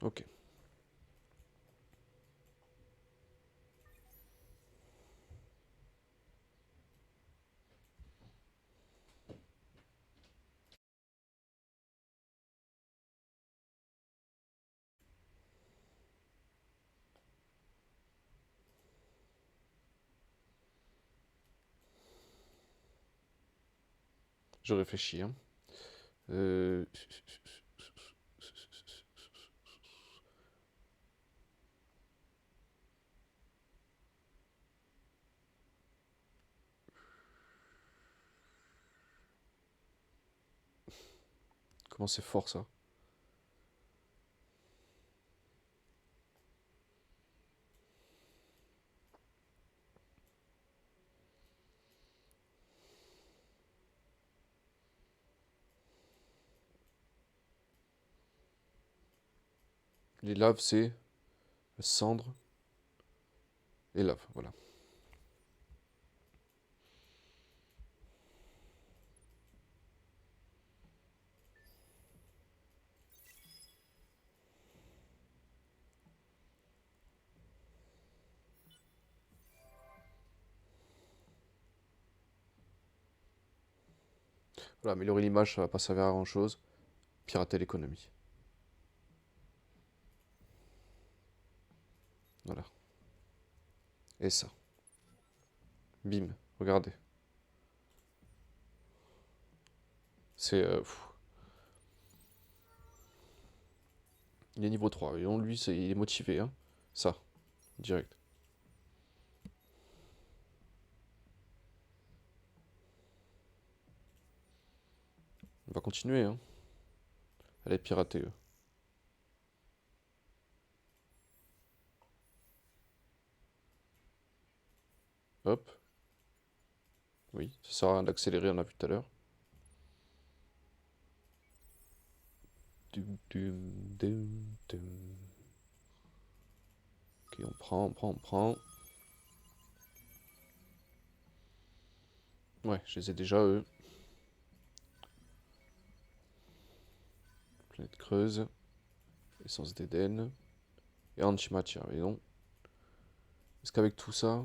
Ok. Je réfléchis, hein. Euh, Comment c'est fort ça? Les laves, c'est cendre et lave, voilà. Voilà, améliorer l'image, ça va pas servir à grand chose. Pirater l'économie. Voilà. Et ça. Bim. Regardez. C'est... il est niveau 3. Et on, lui, il est motivé. Hein. Ça. Direct. On va continuer. Hein. Allez, pirater, eux. Hop. Oui, ça sert à rien d'accélérer, on a vu tout à l'heure. Dum, dum, dum, dum. Ok, on prend, on prend, on prend. Ouais, je les ai déjà, eux. Planète creuse. Essence d'Éden. Et antimatière, mais non. Est-ce qu'avec tout ça...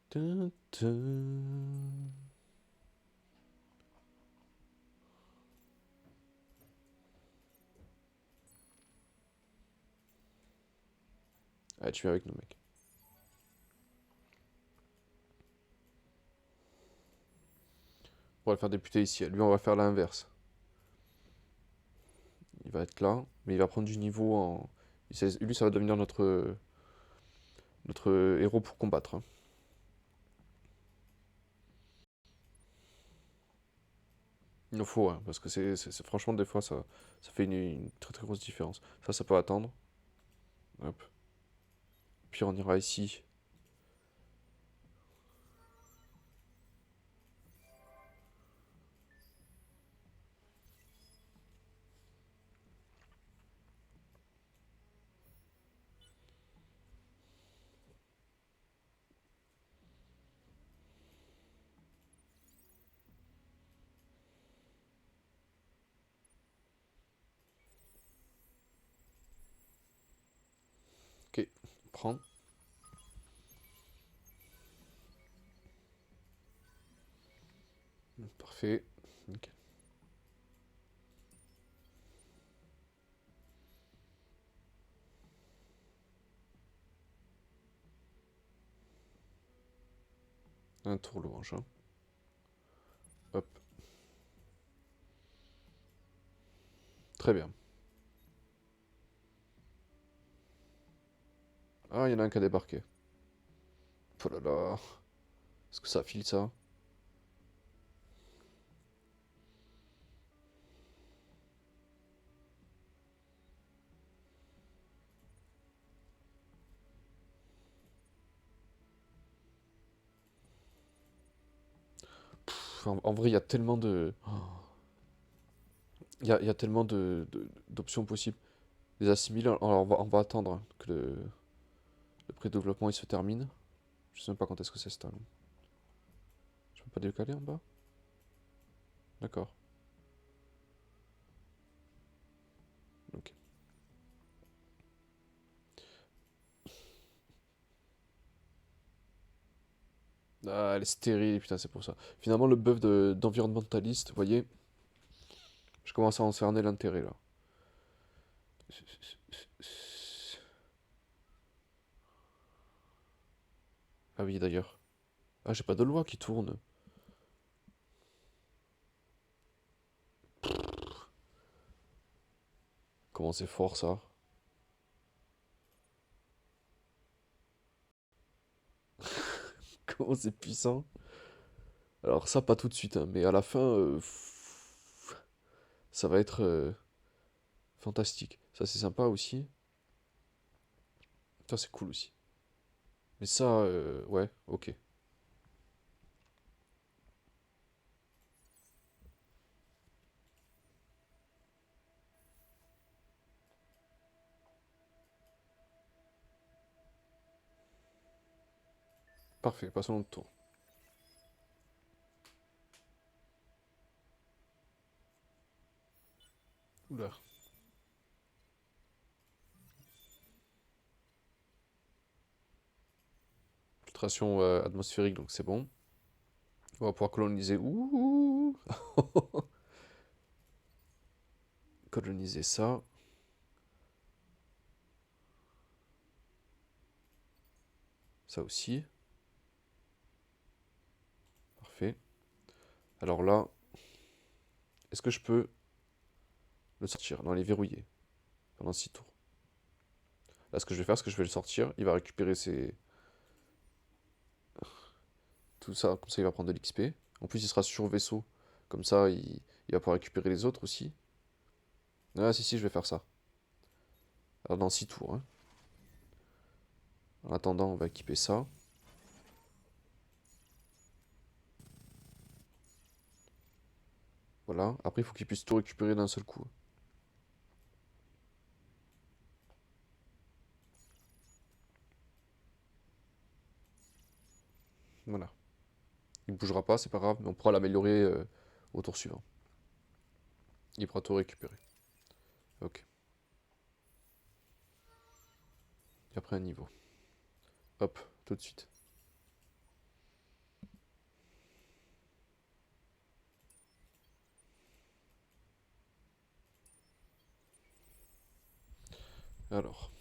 Dun, dun. Allez, tu viens avec nous, mec. On va le faire députer ici. Lui, on va faire l'inverse. Il va être là, mais il va prendre du niveau en... Lui, ça va devenir notre héros pour combattre. Hein. Il nous faut, hein, parce que franchement, des fois, ça fait une très très grosse différence. Ça peut attendre. Hop. Puis on ira ici. Ok, on prend. Parfait. Nickel. Un tour louange. Hein. Hop. Très bien. Ah, il y en a un qui a débarqué. Oh là là. Est-ce que ça file ça? En vrai, il y a tellement de... Il y a tellement d'options possibles. Les assimiler, alors on va attendre hein, que le pré-développement il se termine. Je sais même pas quand est-ce que c'est ça. Je peux pas décaler en bas? D'accord. Ok. Ah, elle est stérile, putain, c'est pour ça. Finalement, le buff d'environnementaliste, vous voyez, je commence à en cerner l'intérêt là. Ah oui, d'ailleurs. Ah, j'ai pas de loi qui tourne. Comment c'est fort ça? Comment c'est puissant? Alors ça, pas tout de suite, hein, mais à la fin, ça va être fantastique. Ça, c'est sympa aussi. Ça, c'est cool aussi. Mais ça, ouais, ok. Parfait, passons notre tour. Oula. Filtration atmosphérique, donc c'est bon. On va pouvoir coloniser. Ouh. Coloniser ça. Ça aussi. Parfait. Alors là, est-ce que je peux le sortir? Non, il est verrouillé pendant 6 tours. Là, ce que je vais faire, c'est que je vais le sortir. Il va récupérer tout ça. Comme ça, il va prendre de l'XP. En plus, il sera sur vaisseau. Comme ça, il va pouvoir récupérer les autres aussi. Ah, si, je vais faire ça. Alors, dans 6 tours. Hein. En attendant, on va équiper ça. Voilà. Après, il faut qu'il puisse tout récupérer d'un seul coup. Voilà. Il ne bougera pas, c'est pas grave, mais on pourra l'améliorer au tour suivant. Il pourra tout récupérer. Ok. Et après un niveau. Hop, tout de suite. Alors.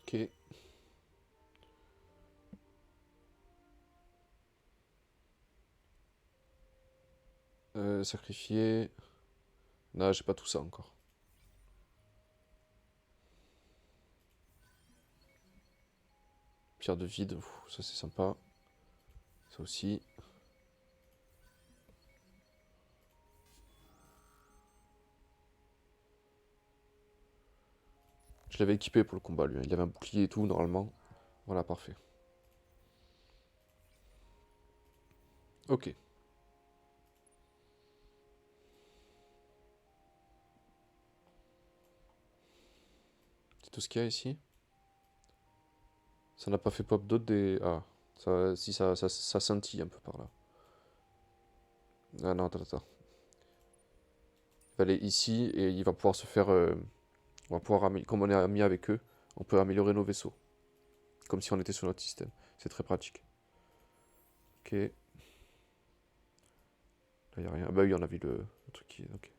Ok. Sacrifier. Non, j'ai pas tout ça encore. Pierre de vide, ça c'est sympa. Ça aussi. Je l'avais équipé pour le combat lui. Hein. Il avait un bouclier et tout normalement. Voilà, parfait. Ok. C'est tout ce qu'il y a ici. Ça n'a pas fait pop d'autres des. Ah. Ça, si ça scintille un peu par là. Ah non, attends. Il va aller ici et il va pouvoir se faire. On va pouvoir, comme on est amis avec eux, on peut améliorer nos vaisseaux. Comme si on était sur notre système. C'est très pratique. Ok. Là, il n'y a rien. Ah bah oui, on a vu le truc qui est. Ok.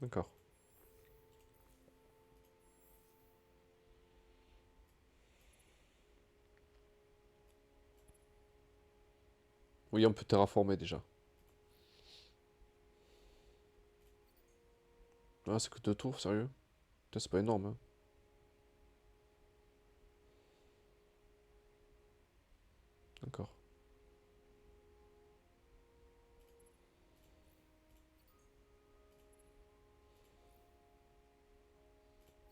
D'accord. Oui, on peut terraformer déjà. Ah, c'est que 2 tours, sérieux? Putain, c'est pas énorme, hein. D'accord.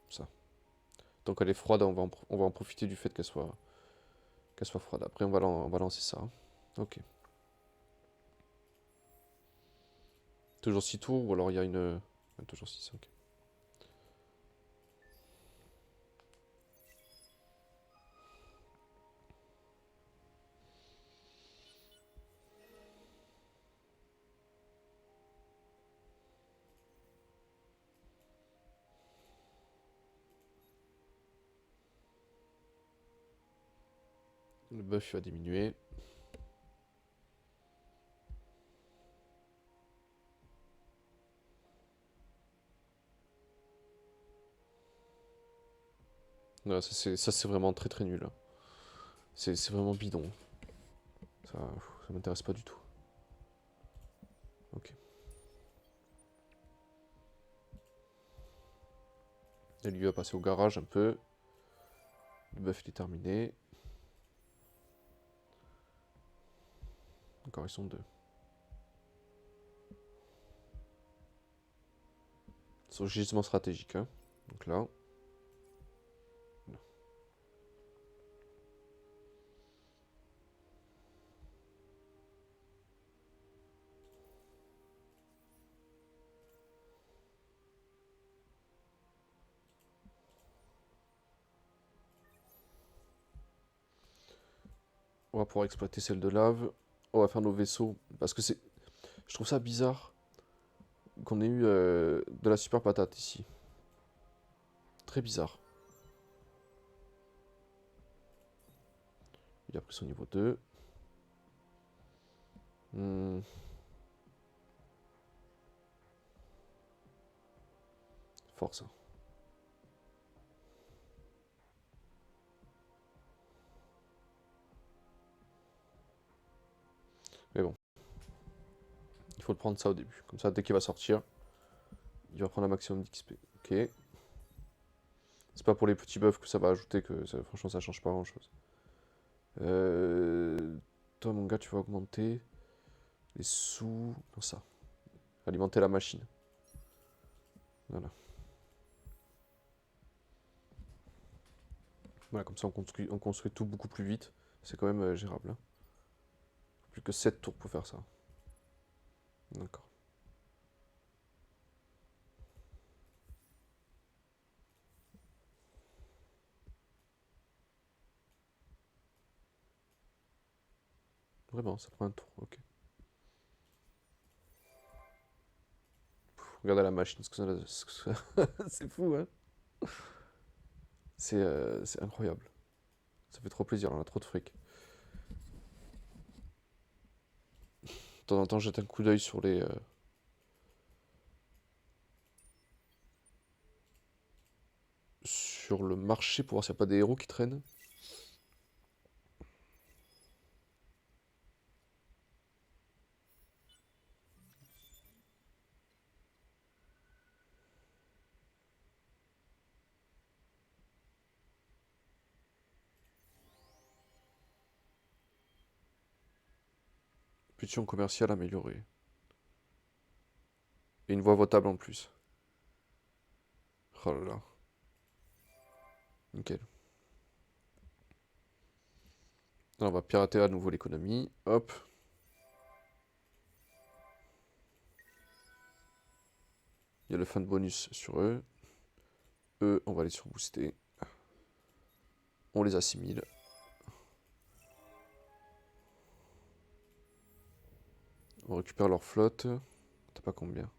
Ça. Donc elle est froide, on va en profiter du fait qu'elle soit froide. Après, on va lancer ça. Hein. Ok. Toujours 6 tours ou alors il y a une. Toujours 6, ok. Le buff va diminuer. Ouais, ça c'est vraiment très très nul. Hein. C'est vraiment bidon. Ça m'intéresse pas du tout. Ok. Et lui va passer au garage un peu. Le buff il est terminé. Encore ils sont deux. Ils sont gisement stratégiques. Hein. Donc là. On va pouvoir exploiter celle de lave. On va faire nos vaisseaux. Parce que c'est... Je trouve ça bizarre qu'on ait eu de la super patate ici. Très bizarre. Il a pris son niveau 2. Force. Mais bon. Il faut le prendre ça au début. Comme ça, dès qu'il va sortir, il va prendre un maximum d'XP. Ok. C'est pas pour les petits buffs que ça va ajouter que ça, franchement ça change pas grand chose. Toi mon gars tu vas augmenter les sous. Non ça. Alimenter la machine. Voilà. Voilà, comme ça on construit tout beaucoup plus vite. C'est quand même gérable. Hein. Plus que 7 tours pour faire ça. D'accord. Vraiment, ça prend un tour, ok. Regardez la machine, c'est fou, hein. C'est incroyable. Ça fait trop plaisir, on a trop de fric. De temps en temps, jette un coup d'œil sur les... sur le marché pour voir s'il n'y a pas des héros qui traînent. Pétition commerciale améliorée. Et une voie votable en plus. Oh là là. Nickel. Là, on va pirater à nouveau l'économie. Hop. Il y a le fin de bonus sur eux. Eux, on va les surbooster. On les assimile. On récupère leur flotte. T'as pas combien.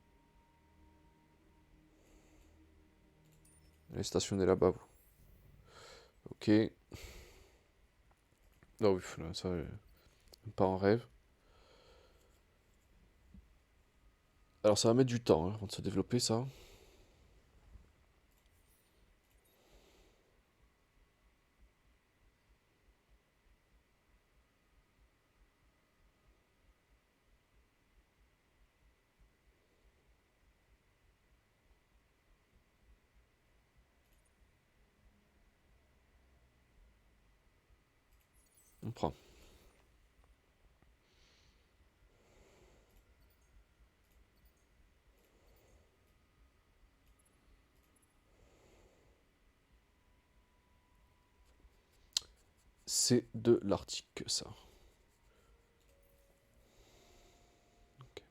Allez, stationnez là-bas, vous. Ok. Ah oui, là, ça, pas en rêve. Alors, ça va mettre du temps hein, avant de se développer, ça. On prend. C'est de l'Arctique, ça. Ok.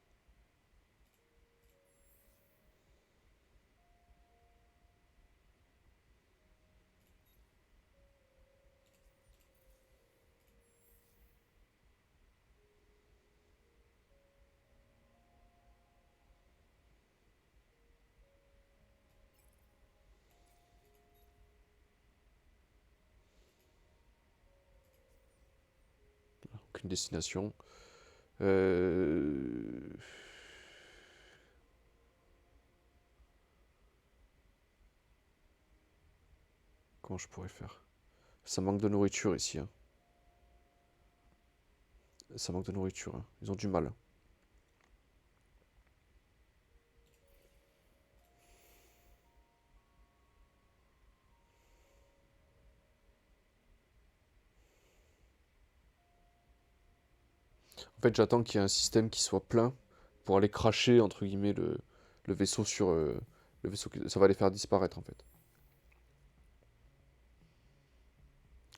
Aucune destination. Comment je pourrais faire? Ça manque de nourriture ici. Hein. Ça manque de nourriture. Hein. Ils ont du mal. En fait, j'attends qu'il y ait un système qui soit plein pour aller cracher, entre guillemets, le vaisseau sur... le vaisseau, ça va les faire disparaître, en fait.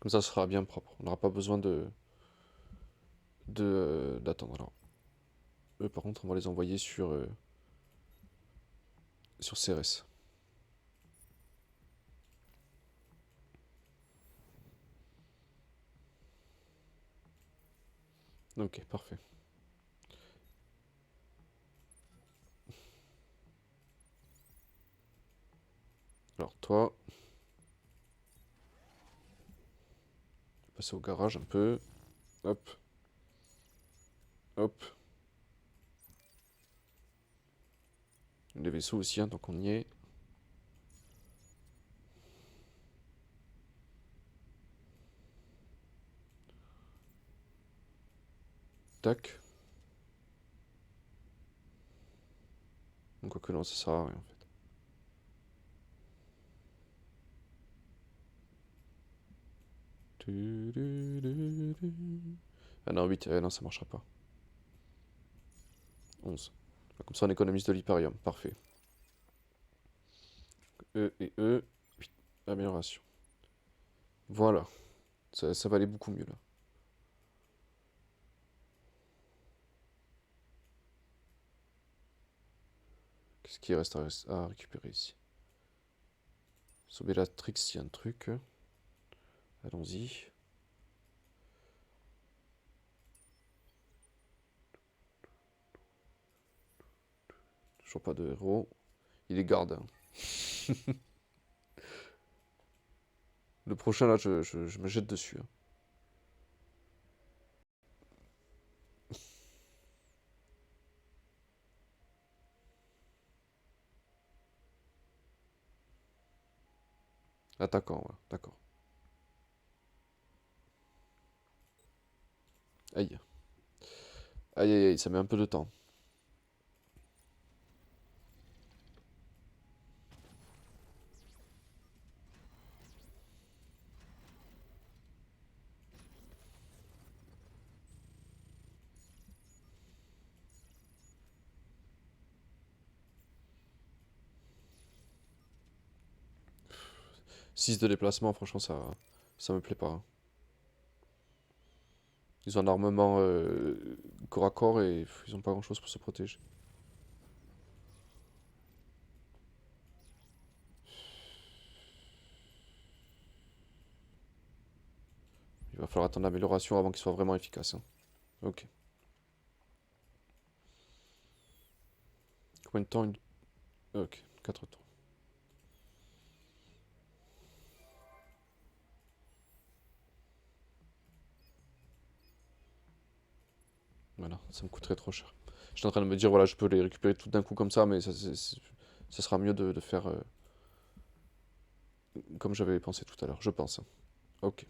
Comme ça, ce sera bien propre. On n'aura pas besoin d'attendre. Alors, eux, par contre, on va les envoyer sur CRS. Ok, parfait. Alors toi, passer au garage un peu. Hop, hop. Les vaisseaux aussi, hein, donc on y est. Tac. Donc, quoique non, ça sert à rien en fait. Ah non, 8, non, ça marchera pas. 11. Comme ça, on économise de l'hyperium. Parfait. E et E. 8. Amélioration. Voilà. Ça va aller beaucoup mieux là. Qu'est-ce qui reste à récupérer ici? Sobellatrix, il y a un truc. Allons-y. Toujours pas de héros. Il est garde, hein. Le prochain, là, je me jette dessus, hein. Attaquant, ouais, d'accord. Aïe. Aïe, aïe, aïe, ça met un peu de temps. 6 de déplacement, franchement, ça me plaît pas, hein. Ils ont un armement corps à corps et ils ont pas grand chose pour se protéger. Il va falloir attendre l'amélioration avant qu'il soit vraiment efficace, hein. Ok. Combien de temps Ok, 4 tours. Voilà, ça me coûterait trop cher. J'étais en train de me dire, voilà, je peux les récupérer tout d'un coup comme ça, mais ça sera mieux de faire comme j'avais pensé tout à l'heure, je pense, hein. Ok.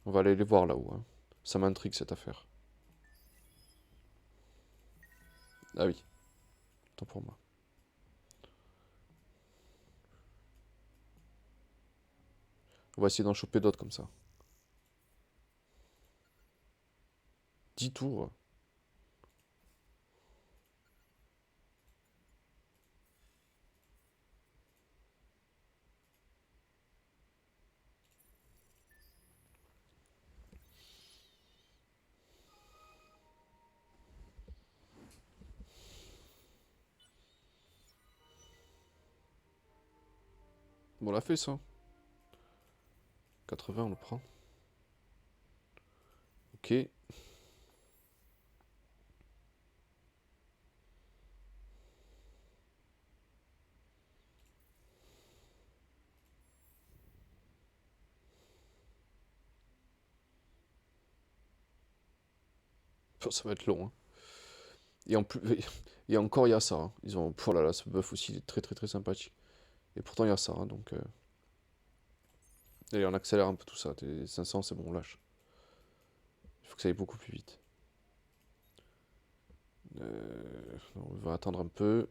On va aller les voir là-haut, hein. Ça m'intrigue cette affaire. Ah oui, tant pour moi. On va essayer d'en choper d'autres comme ça. 10 tours. Bon, on l'a fait ça. 80, on le prend. Ok. Ça va être long, hein. Et en plus, et encore il y a ça, hein. Ils ont, oh là là, ce buff aussi il est très très très sympathique. Et pourtant il y a ça, hein, donc. Allez, on accélère un peu tout ça. 500, c'est bon, on lâche. Il faut que ça aille beaucoup plus vite. On va attendre un peu.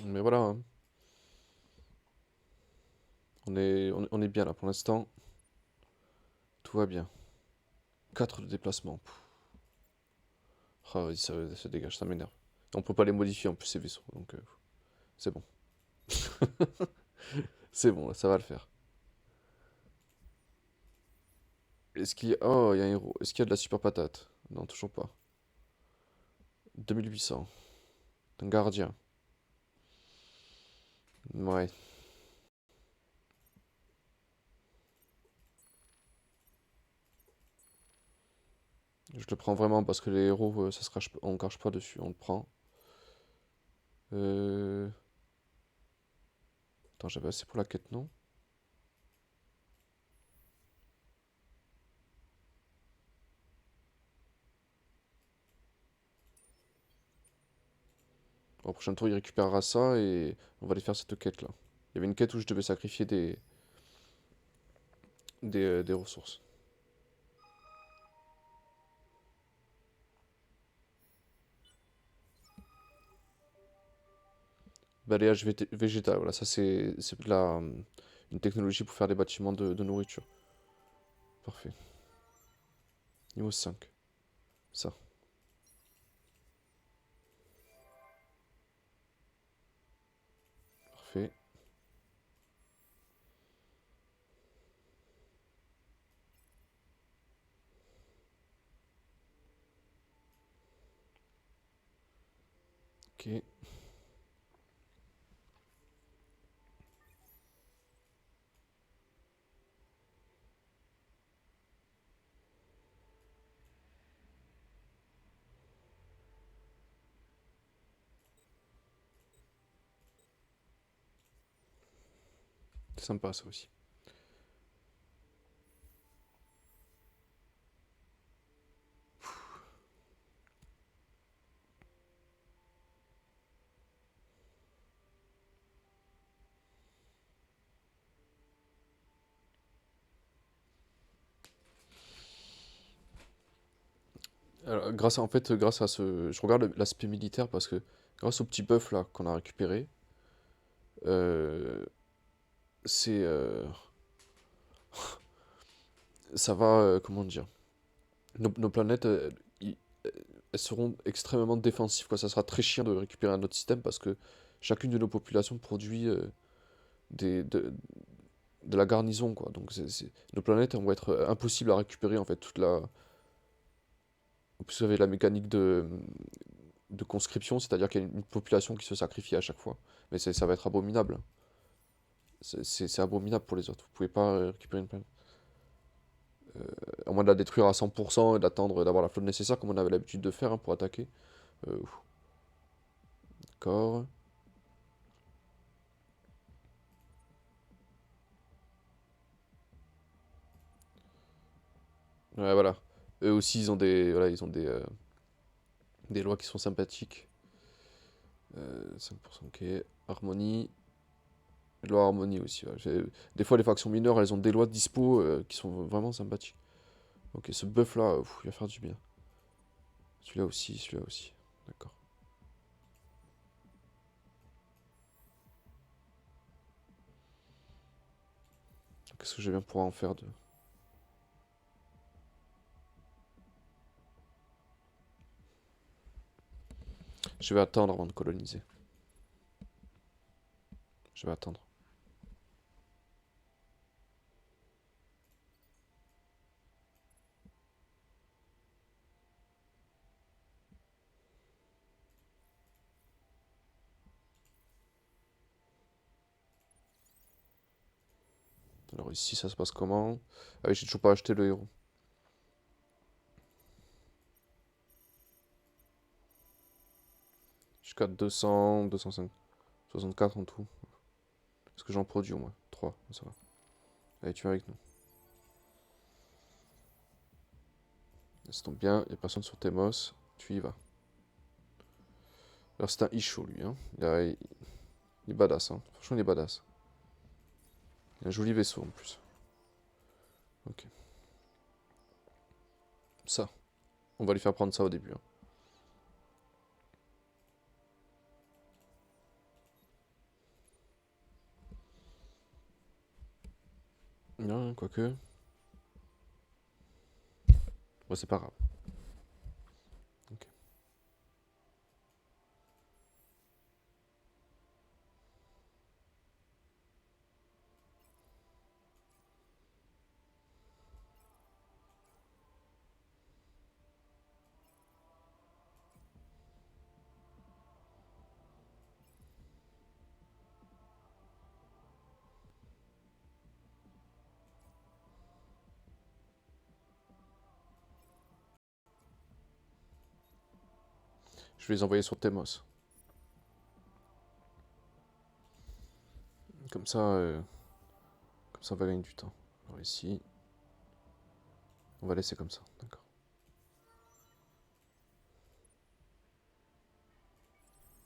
Mais voilà, hein. On est bien là pour l'instant. Tout va bien. 4 de déplacement. Pff. Ah, vas-y, ça se dégage, ça m'énerve. On peut pas les modifier en plus, ces vaisseaux, donc c'est bon. C'est bon, là, ça va le faire. Est-ce qu'il y a... Oh, il y a un héros. Est-ce qu'il y a de la super patate? Non, toujours pas. 2800. Un gardien. Ouais. Je le prends vraiment parce que les héros, ça se crache, on crache pas dessus, on le prend. Euh... Attends, j'avais assez pour la quête, non? Au prochain tour, il récupérera ça et on va aller faire cette quête là. Il y avait une quête où je devais sacrifier des ressources. Balayage végétal, voilà, ça c'est une technologie pour faire des bâtiments de nourriture. Parfait. Niveau 5. Ça. Parfait. Ok. C'est sympa ça aussi. Alors, en fait, grâce à ce... Je regarde l'aspect militaire parce que grâce au petit buff là qu'on a récupéré, euh, c'est... ça va... comment dire? Nos planètes, elles seront extrêmement défensives, quoi. Ça sera très chiant de récupérer un autre système parce que chacune de nos populations produit des, de la garnison, quoi. Donc nos planètes elles vont être impossibles à récupérer, en fait. En plus, vous avez la mécanique de conscription, c'est-à-dire qu'il y a une population qui se sacrifie à chaque fois. Mais ça va être abominable. C'est abominable pour les autres. Vous pouvez pas récupérer une planète. À moins de la détruire à 100% et d'attendre d'avoir la flotte nécessaire, comme on avait l'habitude de faire hein, pour attaquer. D'accord. Ouais, voilà. Eux aussi, ils ont voilà, ils ont des lois qui sont sympathiques. 5%, ok. Harmonie. Loi harmonie aussi. Ouais. Des fois, les factions mineures, elles ont des lois de dispo qui sont vraiment sympathiques. Ok, ce buff là, il va faire du bien. Celui-là aussi, celui-là aussi. D'accord. Qu'est-ce que je vais bien pouvoir en faire de... Je vais attendre avant de coloniser. Je vais attendre. Alors ici, ça se passe comment? Ah oui, j'ai toujours pas acheté le héros. Jusqu'à 200, 205, 64 en tout. Est-ce que j'en produis au moins? 3, ça va. Allez, tu viens avec nous. Ça tombe bien, il n'y a personne sur Temos. Tu y vas. Alors c'est un Isho lui, hein. Il est badass, hein. Franchement, il est badass. Il a un joli vaisseau en plus. Ok. Ça. On va lui faire prendre ça au début, hein. Non, quoique. Bon, c'est pas grave. Ok. Je vais les envoyer sur Temos. Comme ça, on va gagner du temps. Alors ici, on va laisser comme ça, d'accord.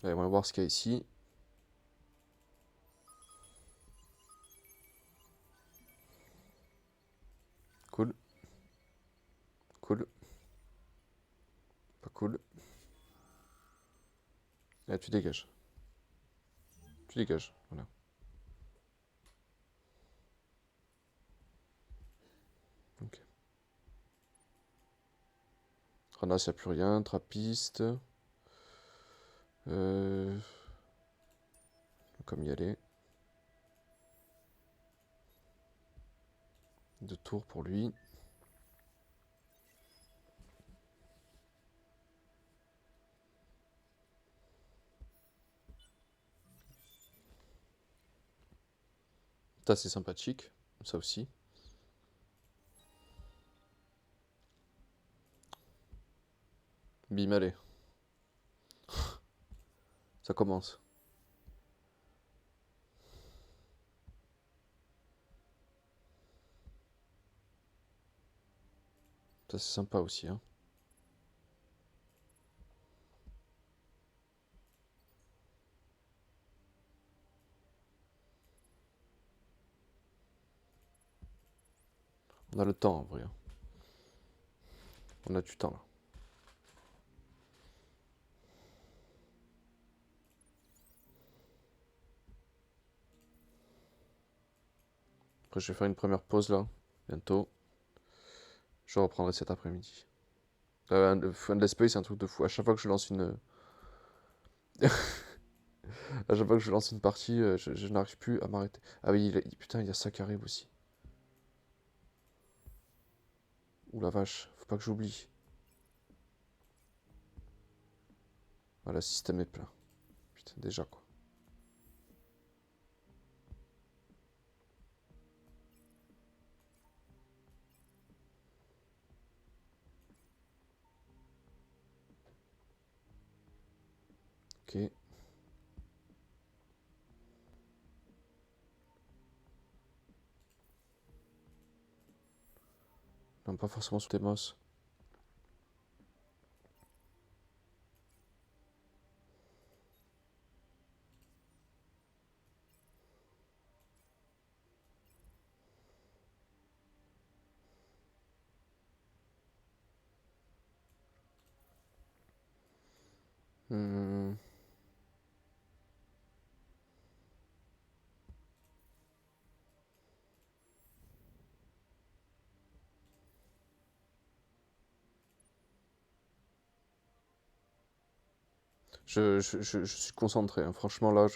Allez, on va voir ce qu'il y a ici. Cool. Cool. Pas cool. Là, tu dégages. Tu dégages, voilà. Ok. Ranas, il n'y a plus rien. Trappiste. Comme y aller. 2 tours pour lui. Ça, c'est sympathique. Ça aussi. Bim, allez. Ça commence. Ça, c'est sympa aussi, hein. On a le temps, en vrai, hein. On a du temps, là. Après, je vais faire une première pause, là. Bientôt. Je reprendrai cet après-midi. Endless Space, c'est un truc de fou. À chaque fois que je lance une... à chaque fois que je lance une partie, je n'arrive plus à m'arrêter. Ah oui, putain, il y a ça qui arrive aussi. Ouh la vache, faut pas que j'oublie. Ah, le système est plein. Putain, déjà, quoi. Ok. Non, pas forcément sur Demos. Hmm. Je suis concentré, hein. Franchement, là,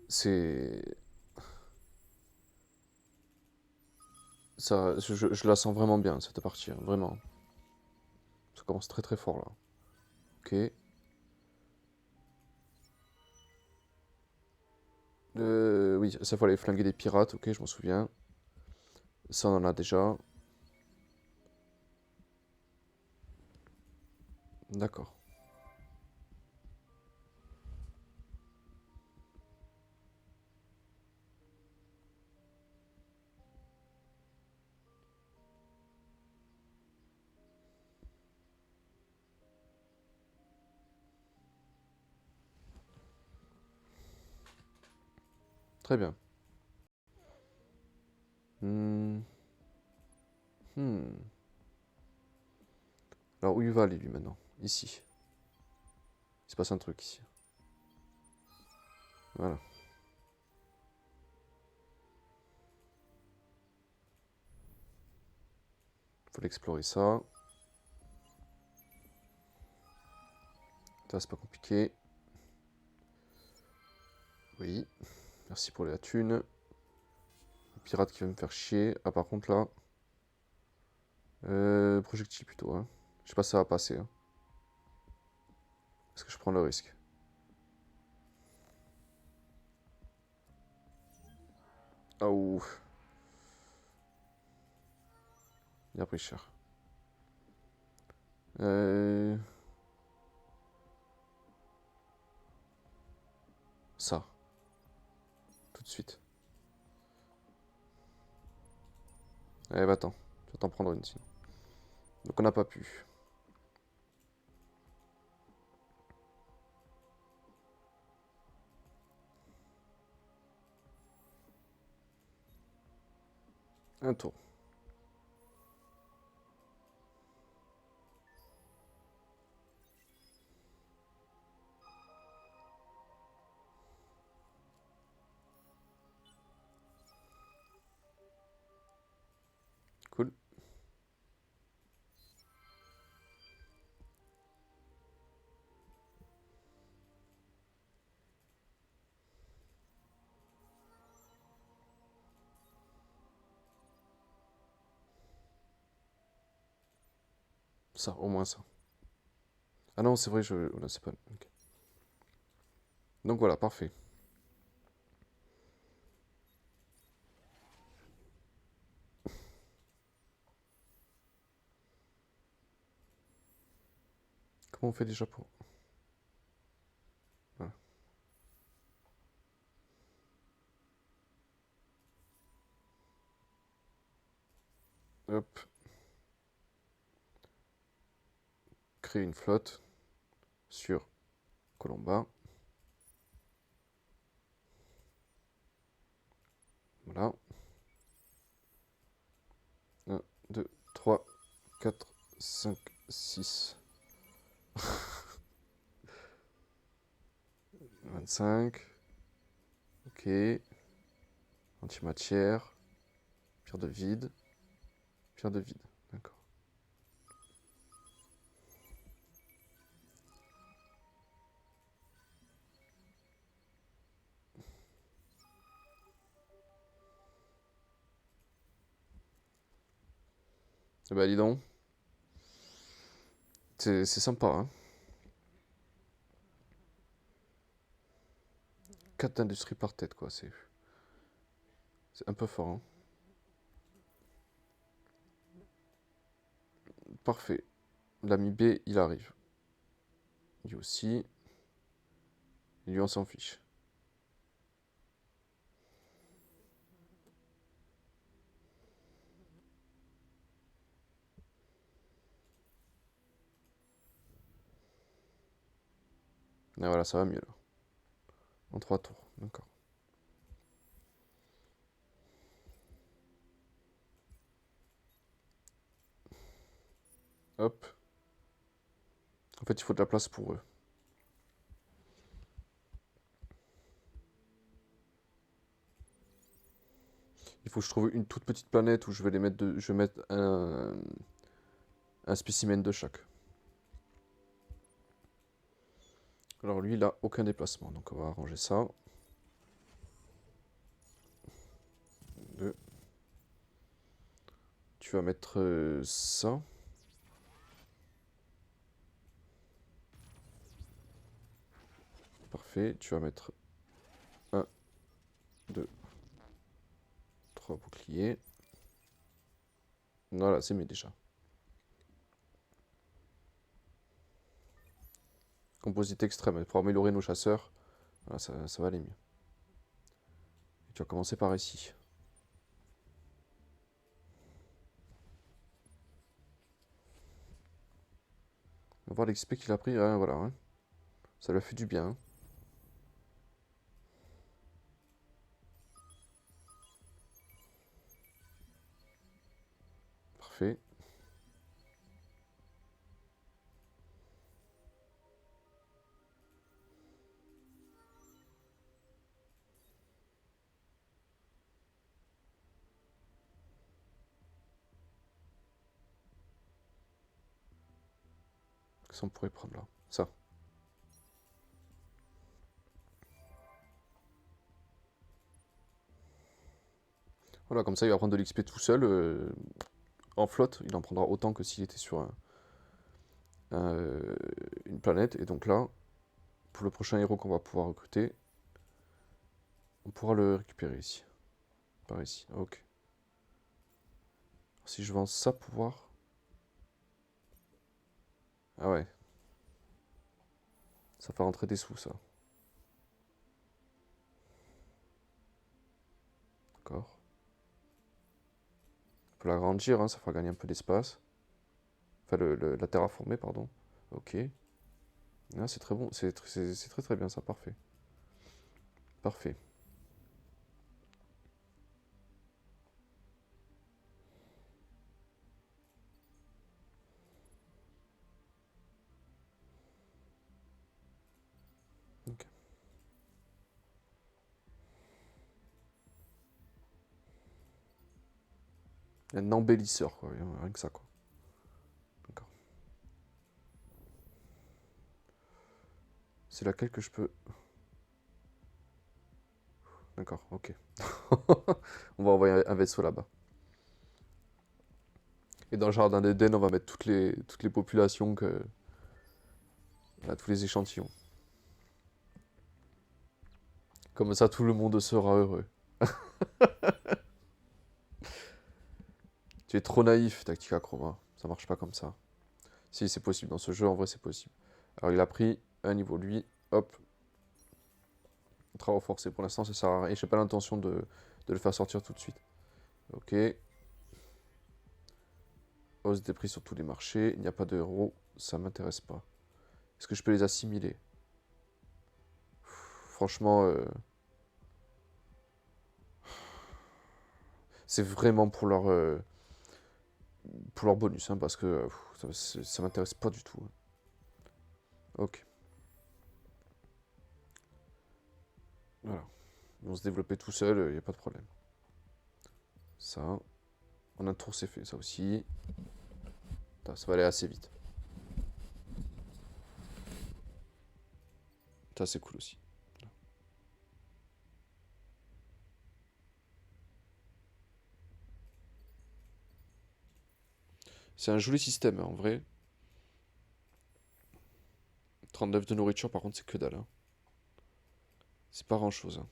c'est... Ça, je la sens vraiment bien, cette partie, hein, vraiment. Ça commence très très fort, là. Ok. Oui, ça faut aller flinguer des pirates, ok, je m'en souviens. Ça, on en a déjà. D'accord. Très bien. Hmm. Hmm. Alors, où il va aller, lui, maintenant? Ici. Il se passe un truc, ici. Voilà. Faut l'explorer, ça. Ça, c'est pas compliqué. Oui. Merci pour la thune. Le pirate qui va me faire chier. Ah, par contre, là... projectile, plutôt, hein. Je sais pas si ça va passer, hein. Est-ce que je prends le risque? Ah, ouf. Il a pris cher. Euh... tout de suite. Allez, va-t'en. Tu vas t'en prendre une sinon. Donc on n'a pas pu. Un tour. Cool. Ça, au moins ça. Ah non, c'est vrai, je... Voilà, c'est pas... ok. Donc voilà, parfait. Comment on fait déjà pour... Voilà. Hop. Créer une flotte sur Colomba. Voilà. 1, 2, 3, 4, 5, 6. 25. Ok. Antimatière. Pierre de vide. Pierre de vide. D'accord. Eh ben, dis donc. C'est sympa, hein. 4 industries par tête, quoi. C'est un peu fort, hein. Parfait. L'ami B, il arrive. Lui aussi. Lui, on s'en fiche. Et voilà, ça va mieux, là. En 3 tours. D'accord. Hop. En fait, il faut de la place pour eux. Il faut que je trouve une toute petite planète où je vais les mettre je vais mettre un spécimen de chaque. Alors lui, il a aucun déplacement, donc on va arranger ça. 2. Tu vas mettre ça. Parfait. Tu vas mettre 1, 2, 3 boucliers. Voilà, c'est mieux déjà. Composite extrême, pour améliorer nos chasseurs. Voilà, ça va aller mieux. Et tu vas commencer par ici. On va voir l'XP qu'il a pris. Hein, voilà. Hein. Ça lui a fait du bien. Hein. Parfait. Qu'est-ce qu'on pourrait prendre là? Ça. Voilà, comme ça il va prendre de l'XP tout seul. En flotte, il en prendra autant que s'il était sur une planète. Et donc là, pour le prochain héros qu'on va pouvoir recruter, on pourra le récupérer ici. Par ici. Ok. Si je vends ça pour voir. Ah ouais. Ça fait rentrer des sous, ça. D'accord. On peut l'agrandir, hein, ça fera gagner un peu d'espace. Enfin, la terraformer, pardon. Ok. Ah, c'est très bon, c'est très très bien ça, parfait. Parfait. Ok. Un embellisseur, quoi, rien que ça, quoi. D'accord. C'est laquelle que je peux... D'accord, ok. On va envoyer un vaisseau là-bas. Et dans le jardin d'Éden, on va mettre toutes les populations que... Là, tous les échantillons. Comme ça, tout le monde sera heureux. Tu es trop naïf, Tactica Chroma. Ça marche pas comme ça. Si, c'est possible. Dans ce jeu, en vrai, c'est possible. Alors, il a pris un niveau, lui. Hop. Travaux forcés. Pour l'instant, ça sert à rien. Et j'ai pas l'intention de le faire sortir tout de suite. Ok. Hausse des prix sur tous les marchés. Il n'y a pas de héros. Ça m'intéresse pas. Est-ce que je peux les assimiler? Franchement, c'est vraiment pour leur bonus, hein, parce que ça m'intéresse pas du tout. Ok. Voilà. Ils vont se développer tout seuls, il n'y a pas de problème. Ça. En un tour, c'est fait. Ça aussi. Putain, ça va aller assez vite. Ça, c'est cool aussi. C'est un joli système, hein, en vrai. 39 de nourriture, par contre, c'est que dalle. Hein. C'est pas grand-chose. Hein.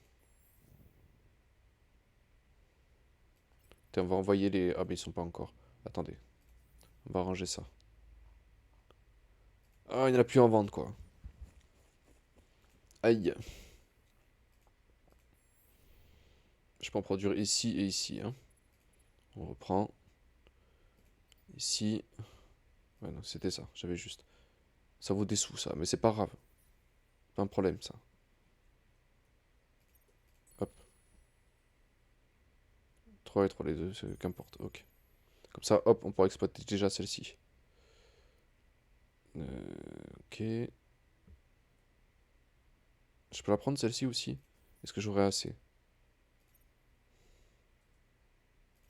Tiens, on va envoyer les... Ah, mais ils sont pas encore. Attendez. On va ranger ça. Ah, il n'y en a plus en vente, quoi. Aïe. Je peux en produire ici et ici. Hein. On reprend. Ici. Ouais, non, c'était ça. J'avais juste. Ça vaut des sous, ça. Mais c'est pas grave. Pas un problème, ça. Hop. 3 et 3 les deux, qu'importe. Ok. Comme ça, hop, on pourra exploiter déjà celle-ci. Ok. Je peux la prendre celle-ci aussi? Est-ce que j'aurai assez?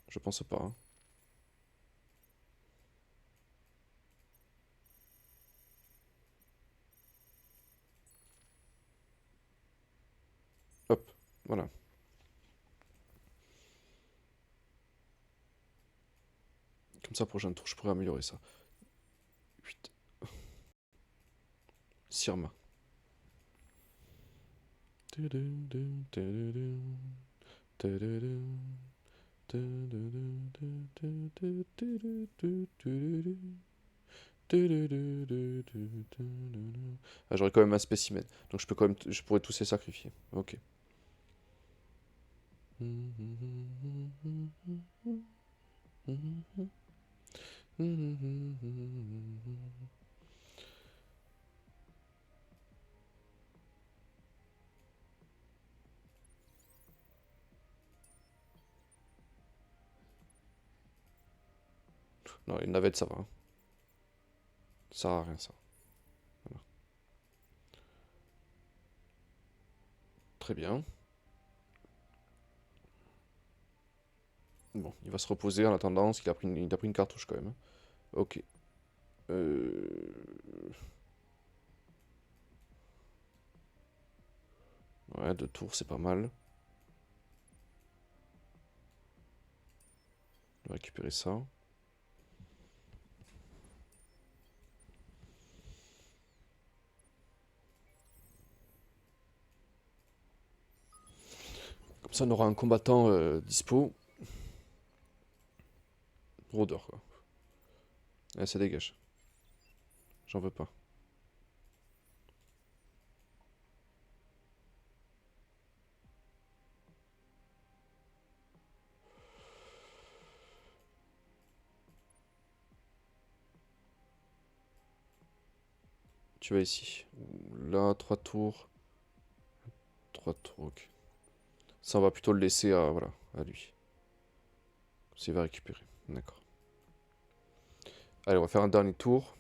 Je pense pas. Hein. Hop. Voilà. Comme ça, prochain tour, je pourrais améliorer ça. 8. Sirma. Ah, j'aurais quand même un spécimen. Donc je peux quand même, je pourrais tous les sacrifier. Ok. Non, une navette, ça va. Hein. Ça sert à rien, ça. Voilà. Très bien. Bon, il va se reposer en attendant, parce qu'il a il a pris une cartouche quand même. Hein. Ok. Euh... Ouais, 2 tours, c'est pas mal. On va récupérer ça. Comme ça, on aura un combattant dispo. Rôdeur, quoi. Allez, ça dégage. J'en veux pas. Tu vas ici. Là, 3 tours. 3 tours, ok. Ça, on va plutôt le laisser à, voilà, à lui. Il va récupérer. D'accord. Allez, on va faire un dernier tour.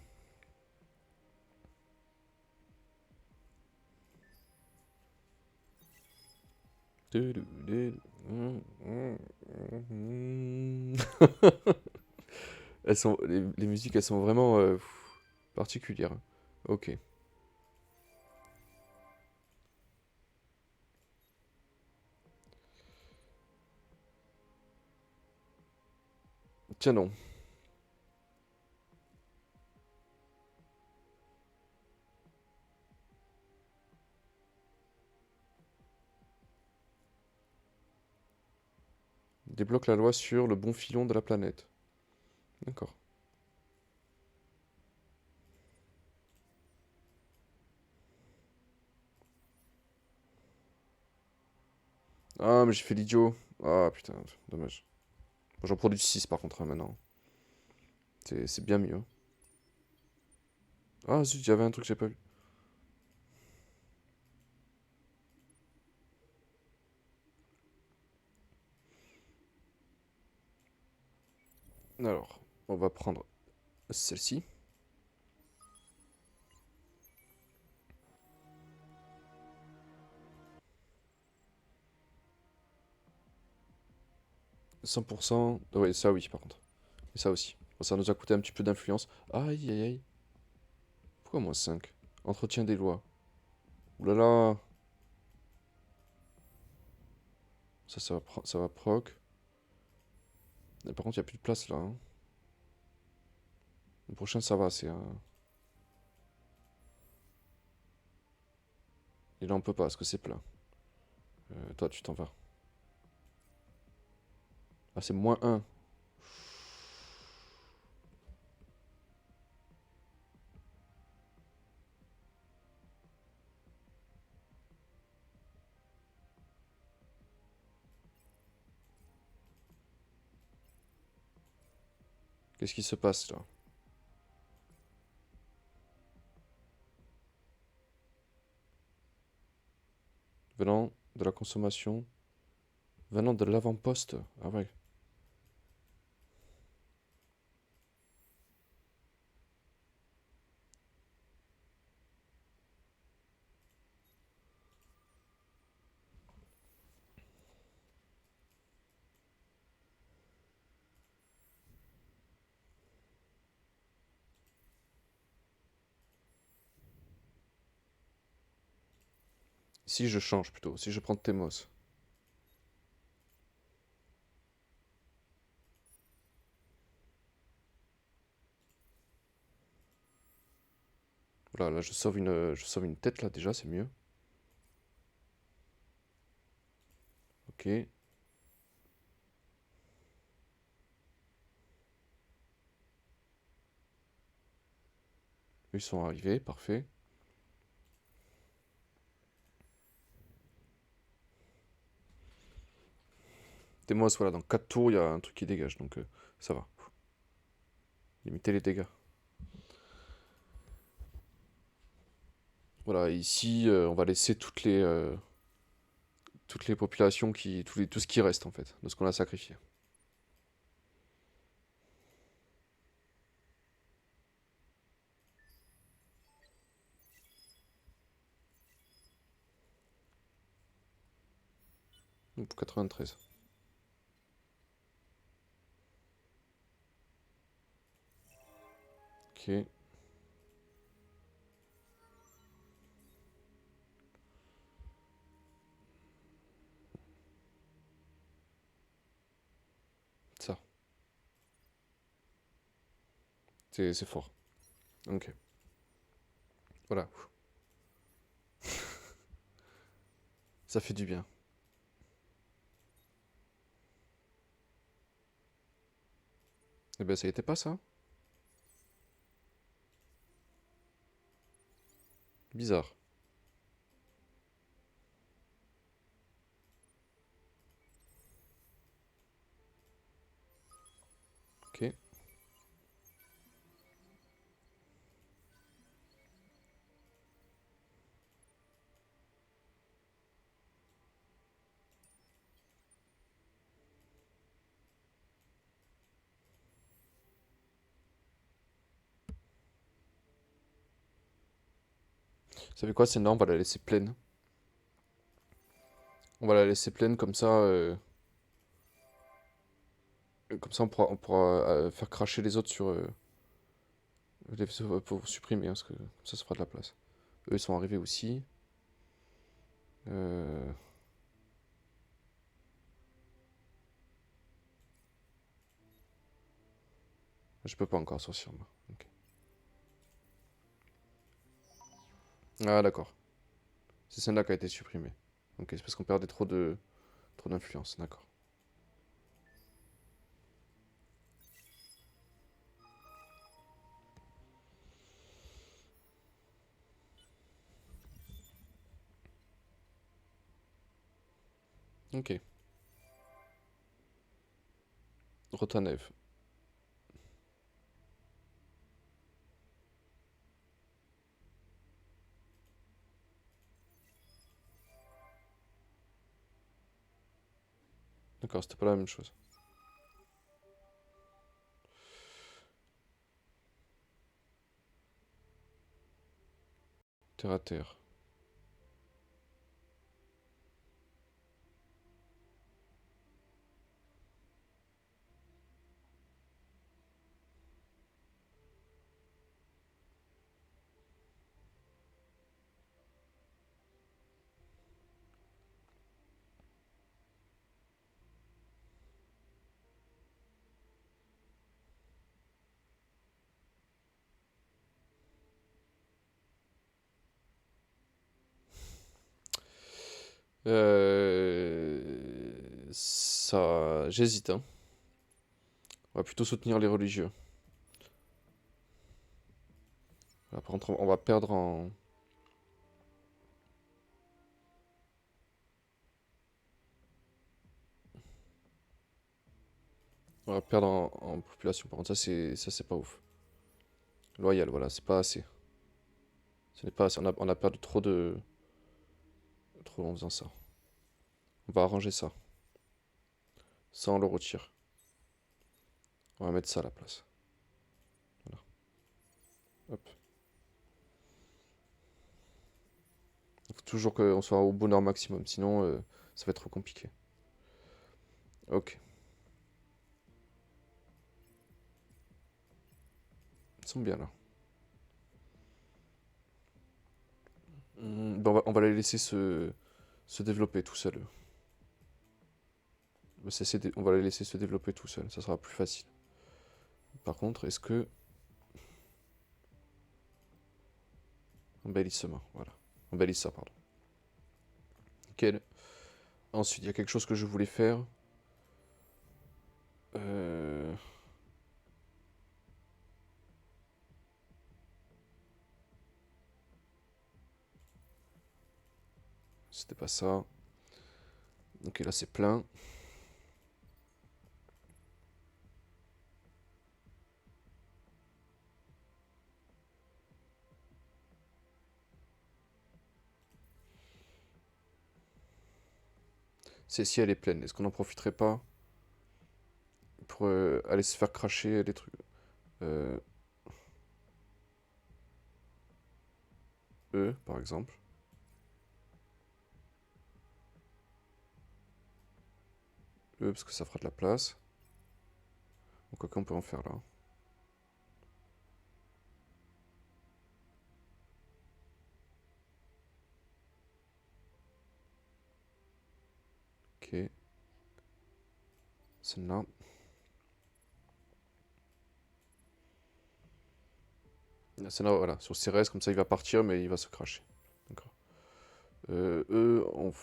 Les musiques, elles sont vraiment particulières. Ok. Tiens non. Débloque la loi sur le bon filon de la planète. D'accord. Ah, mais j'ai fait l'idiot. Ah, putain, dommage. J'en produis 6 par contre, hein, maintenant. C'est bien mieux. Ah, zut, j'avais un truc que j'ai pas vu. Alors, on va prendre celle-ci. « 100%. Ouais, ça oui, par contre. Et ça aussi. Bon, ça nous a coûté un petit peu d'influence. Aïe, aïe, aïe. Pourquoi moins 5? Entretien des lois. Ouh là là. Ça va proc. Et par contre, il n'y a plus de place là, hein. Le prochain, ça va, c'est un... Et là, on peut pas, parce que c'est plein. Toi, tu t'en vas. Ah, c'est moins un. Qu'est-ce qui se passe, là? Venant de la consommation. Venant de l'avant-poste. Ah ouais. Si je change, plutôt. Si je prends Temos. Voilà, là, je sauve une tête, là, déjà, c'est mieux. Ok. Ils sont arrivés, parfait. Temos, voilà, dans 4 tours, il y a un truc qui dégage, donc ça va. Limiter les dégâts. Voilà, ici, on va laisser toutes les populations, tout ce qui reste, en fait, de ce qu'on a sacrifié. Donc, pour 93. Ok. Ça. C'est fort. Ok. Voilà. Ça fait du bien. Eh ben, ça y était pas, ça? Bizarre. Ok. Vous savez quoi, Senna, on va la laisser pleine. On va la laisser pleine, comme ça on pourra faire cracher les autres sur... pour supprimer, hein, parce que comme ça fera de la place. Eux, ils sont arrivés aussi. Euh, Je peux pas encore sortir, moi. Ok. Ah, d'accord. C'est celle-là qui a été supprimée. Ok, c'est parce qu'on perdait trop d'influence, d'accord. Ok. Rotanev. D'accord, c'était pas la même chose. Terre à terre. Ça... J'hésite, hein. On va plutôt soutenir les religieux. Là, par contre, on va perdre en... On va perdre en population. Par contre, ça c'est pas ouf. Loyal, voilà, c'est pas assez. Ce n'est pas assez. On a perdu trop en faisant ça. On va arranger ça. Ça, on le retire. On va mettre ça à la place. Voilà. Hop. Il faut toujours qu'on soit au bonheur maximum, sinon ça va être trop compliqué. Ok. Ils sont bien là. Bon, on va les laisser se développer tout seuls. On va les laisser se développer tout seuls, ça sera plus facile. Par contre, est-ce que... Embellissement, voilà. Embellisse ça, pardon. Nickel. Ensuite, il y a quelque chose que je voulais faire. Euh... C'était pas ça. Ok, là c'est plein. Si elle est pleine, est-ce qu'on n'en profiterait pas pour aller se faire cracher des trucs euh, Eux, par exemple. Eux, parce que ça fera de la place. Donc, quoi qu'on peut en faire là. Ok. Celle-là. Celle-là, voilà. Sur Cérès, comme ça, il va partir, mais il va se cracher. D'accord. Eux, on...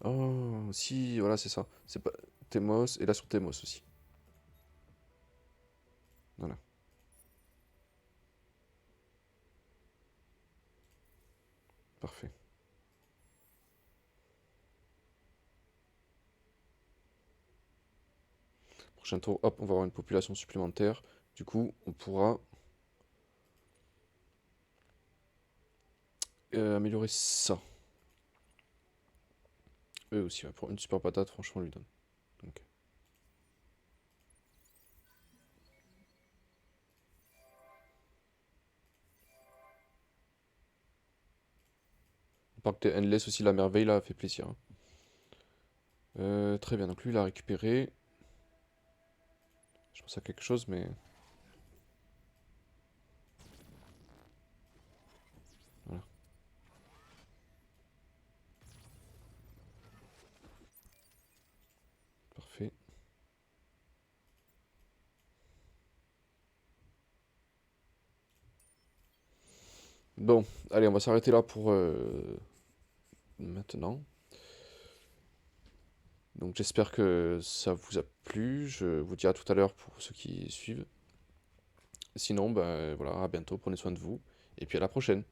Oh, si, voilà, c'est ça. C'est pas Temos, et là sur Temos aussi. Voilà, parfait. Prochain tour, hop, on va avoir une population supplémentaire. Du coup, on pourra améliorer ça. Eux aussi, ouais, pour une super patate, franchement, on lui donne. Donc, le parc de Endless aussi, la merveille, là, fait plaisir, hein. Très bien, donc lui, il a récupéré. Je pense à quelque chose, mais... Voilà, parfait. Bon, allez, on va s'arrêter là pour maintenant. Donc j'espère que ça vous a plu. Je vous dis à tout à l'heure pour ceux qui suivent. Sinon, ben voilà, à bientôt, prenez soin de vous. Et puis à la prochaine.